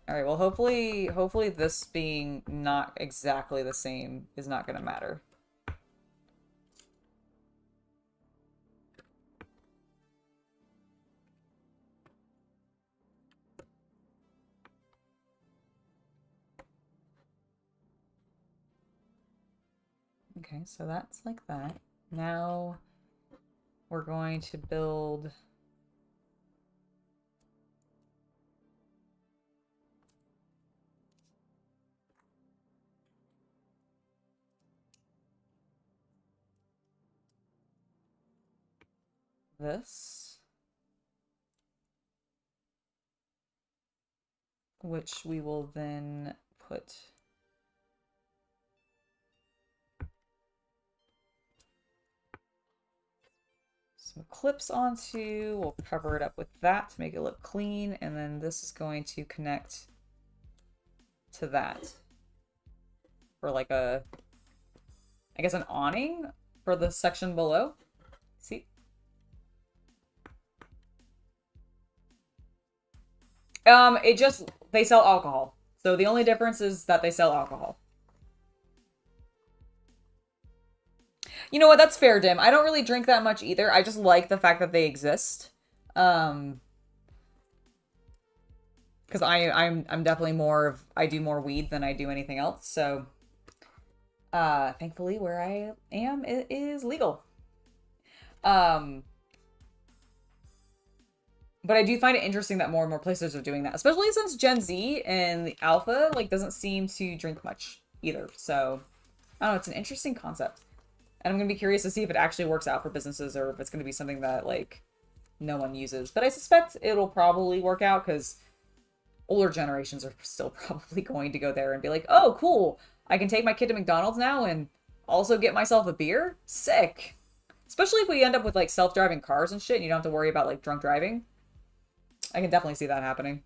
Alright, well hopefully this being not exactly the same is not gonna matter. Okay, so that's like that. Now we're going to build this, which we will then put some clips onto. We'll cover it up with that to make it look clean. And then this is going to connect to that for like a, I guess, an awning for the section below. See? They sell alcohol. So the only difference is that they sell alcohol. You know what? That's fair, Dim. I don't really drink that much either. I just like the fact that they exist. Because I'm definitely more of, I do more weed than I do anything else. So thankfully where I am, it is legal. But I do find it interesting that more and more places are doing that, especially since Gen Z and the alpha like doesn't seem to drink much either. So I don't know, it's an interesting concept. And I'm going to be curious to see if it actually works out for businesses or if it's going to be something that like no one uses. But I suspect it'll probably work out because older generations are still probably going to go there and be like, "Oh, cool. I can take my kid to McDonald's now and also get myself a beer? Sick." Especially if we end up with like self-driving cars and shit and you don't have to worry about like drunk driving. I can definitely see that happening.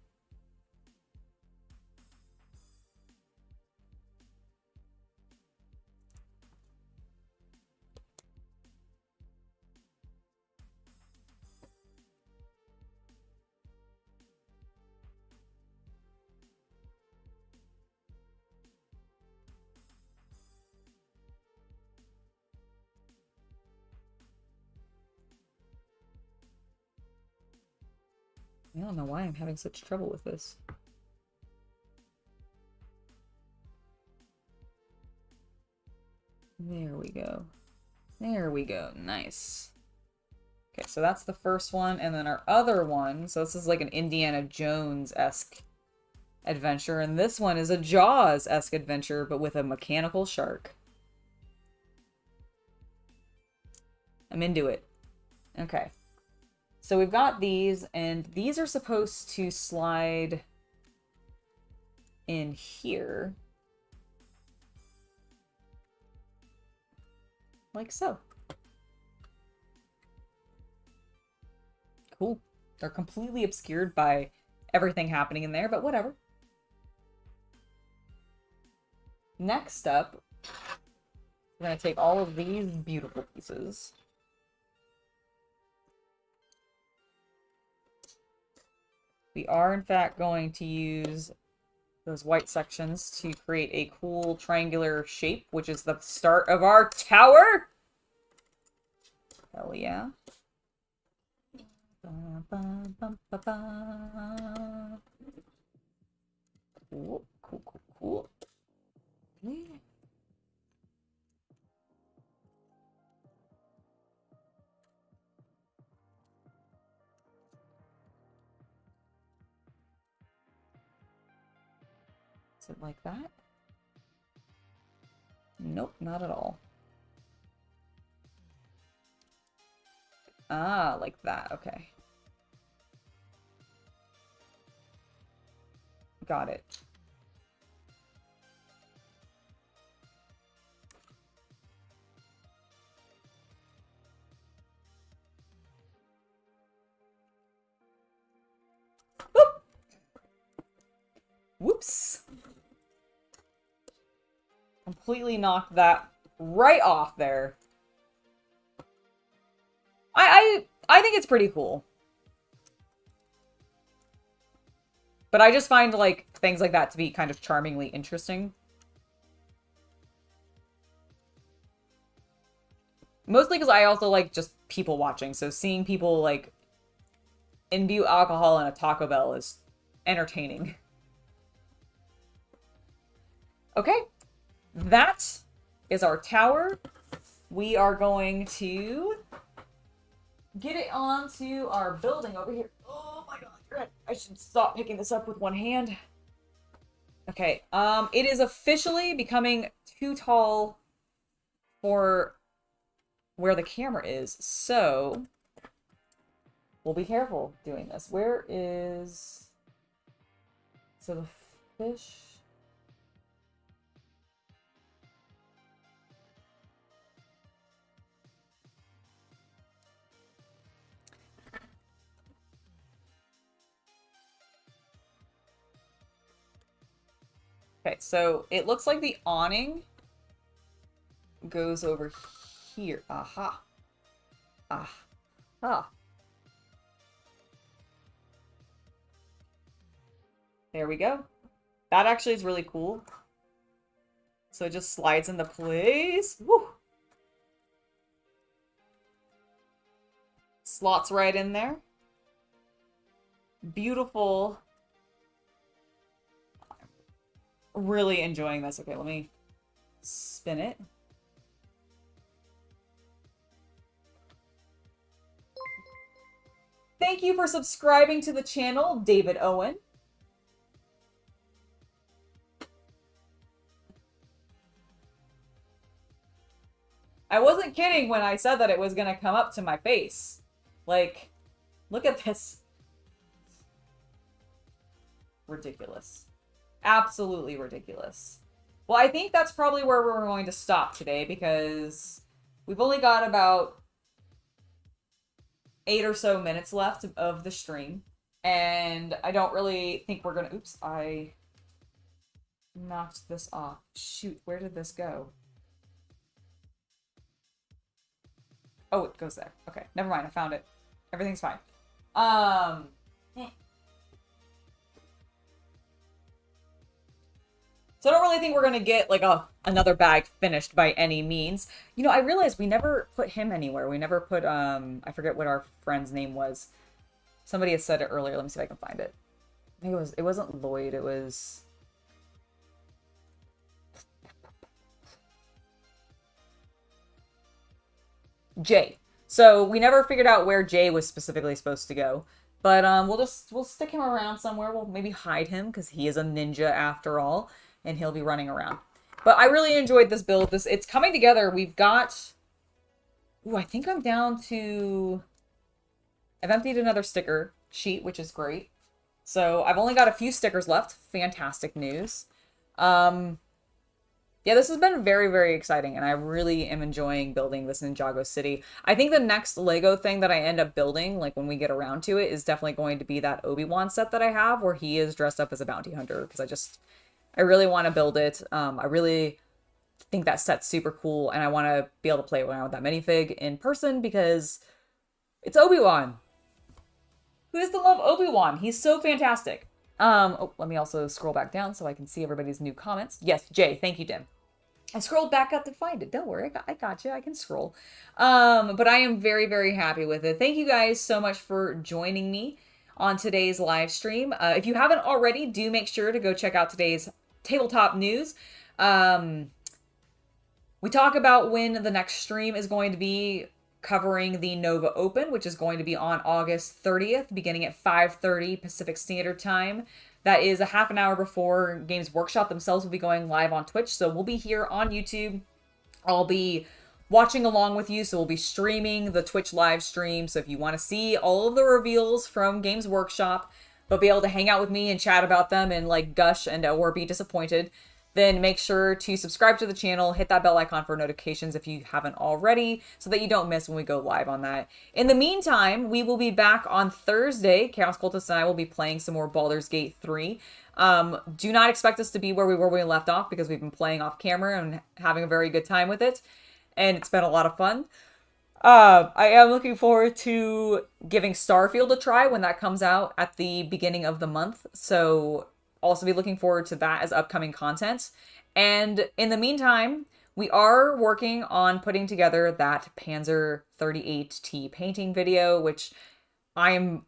I don't know why I'm having such trouble with this. There we go. There we go. Nice. Okay, so that's the first one. And then our other one, so this is like an Indiana Jones-esque adventure. And this one is a Jaws-esque adventure, but with a mechanical shark. I'm into it. Okay. So we've got these, and these are supposed to slide in here. Like so. Cool. They're completely obscured by everything happening in there, but whatever. Next up, we're going to take all of these beautiful pieces. We are, in fact, going to use those white sections to create a cool triangular shape, which is the start of our tower. Hell yeah. Cool, cool, cool, cool. Okay. Is it like that? Nope, not at all. Ah, like that. Okay. Got it. Whoop! Whoops. Completely knocked that right off there. I think it's pretty cool. But I just find like things like that to be kind of charmingly interesting. Mostly because I also like just people watching. So seeing people like imbue alcohol in a Taco Bell is entertaining. Okay. That is our tower. We are going to get it onto our building over here. Oh my god, I should stop picking this up with one hand. Okay, it is officially becoming too tall for where the camera is, so we'll be careful doing this. Where is... So the fish... Okay, so it looks like the awning goes over here. Aha. Aha. There we go. That actually is really cool. So it just slides into place. Woo! Slots right in there. Beautiful. Really enjoying this. Okay, let me spin it. Thank you for subscribing to the channel, David Owen. I wasn't kidding when I said that it was going to come up to my face. Like, look at this. Ridiculous. Absolutely ridiculous. Well, I think that's probably where we're going to stop today because we've only got about 8 or so minutes left of the stream. And I don't really think we're going to... Oops, I knocked this off. Shoot, where did this go? Oh, it goes there. Okay, never mind. I found it. Everything's fine. So I don't really think we're gonna get like another bag finished by any means. You know, I realized we never put him anywhere. We never put I forget what our friend's name was. Somebody had said it earlier. Let me see if I can find it. I think it wasn't Lloyd, it was Jay. So we never figured out where Jay was specifically supposed to go. But we'll stick him around somewhere. We'll maybe hide him because he is a ninja after all, and he'll be running around. But I really enjoyed this build. It's coming together. We've got... Ooh, I think I'm down to... I've emptied another sticker sheet, which is great. So I've only got a few stickers left. Fantastic news. Yeah, this has been very, very exciting, and I really am enjoying building this Ninjago City. I think the next Lego thing that I end up building, like when we get around to it, is definitely going to be that Obi-Wan set that I have, where he is dressed up as a bounty hunter, because I really want to build it. I really think that set's super cool, and I want to be able to play around with that minifig in person, because it's Obi-Wan. Who doesn't love Obi-Wan? He's so fantastic. Oh, let me also scroll back down so I can see everybody's new comments. Yes, Jay, thank you, Dim. I scrolled back up to find it. Don't worry, I got you. I can scroll. But I am very, very happy with it. Thank you guys so much for joining me on today's live stream. If you haven't already, do make sure to go check out today's tabletop news. We talk about when the next stream is going to be covering the Nova Open, which is going to be on August 30th, beginning at 5:30 Pacific Standard Time. That is a half an hour before Games Workshop themselves will be going live on Twitch. So we'll be here on YouTube. I'll be watching along with you. So we'll be streaming the Twitch live stream. So if you want to see all of the reveals from Games Workshop, but be able to hang out with me and chat about them and like gush and or be disappointed, then make sure to subscribe to the channel, hit that bell icon for notifications if you haven't already, so that you don't miss when we go live on that. In the meantime, we will be back on Thursday. Chaos Cultist and I will be playing some more Baldur's Gate 3. Do not expect us to be where we were when we left off, because we've been playing off camera and having a very good time with it, and it's been a lot of fun. I am looking forward to giving Starfield a try when that comes out at the beginning of the month, so also be looking forward to that as upcoming content. And in the meantime, we are working on putting together that Panzer 38T painting video, which I'm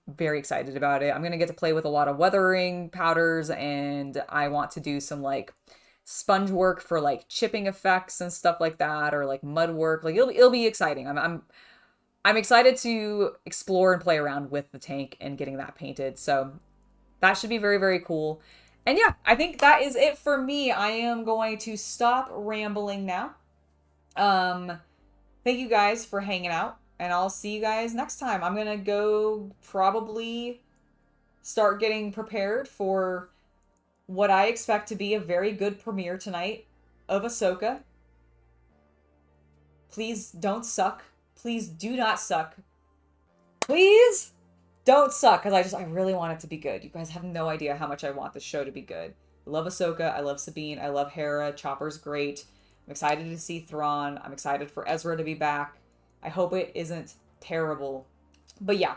very excited about it. I'm going to get to play with a lot of weathering powders, and I want to do some like sponge work for like chipping effects and stuff like that, or like mud work. Like it'll be exciting. I'm excited to explore and play around with the tank and getting that painted. So that should be very, very cool. And yeah, I think that is it for me. I am going to stop rambling now. Thank you guys for hanging out, and I'll see you guys next time. I'm gonna go probably start getting prepared for what I expect to be a very good premiere tonight of Ahsoka. Please don't suck. Please do not suck. Please don't suck, because I really want it to be good. You guys have no idea how much I want this show to be good. I love Ahsoka. I love Sabine. I love Hera. Chopper's great. I'm excited to see Thrawn. I'm excited for Ezra to be back. I hope it isn't terrible. But yeah,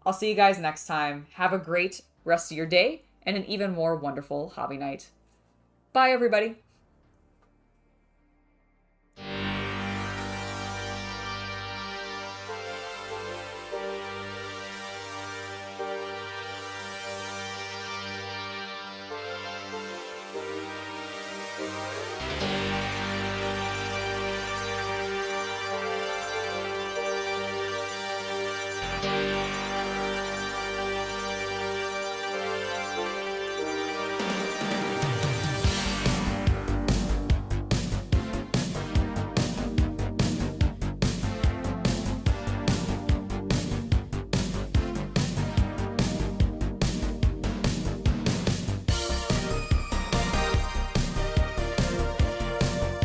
I'll see you guys next time. Have a great rest of your day and an even more wonderful hobby night. Bye, everybody.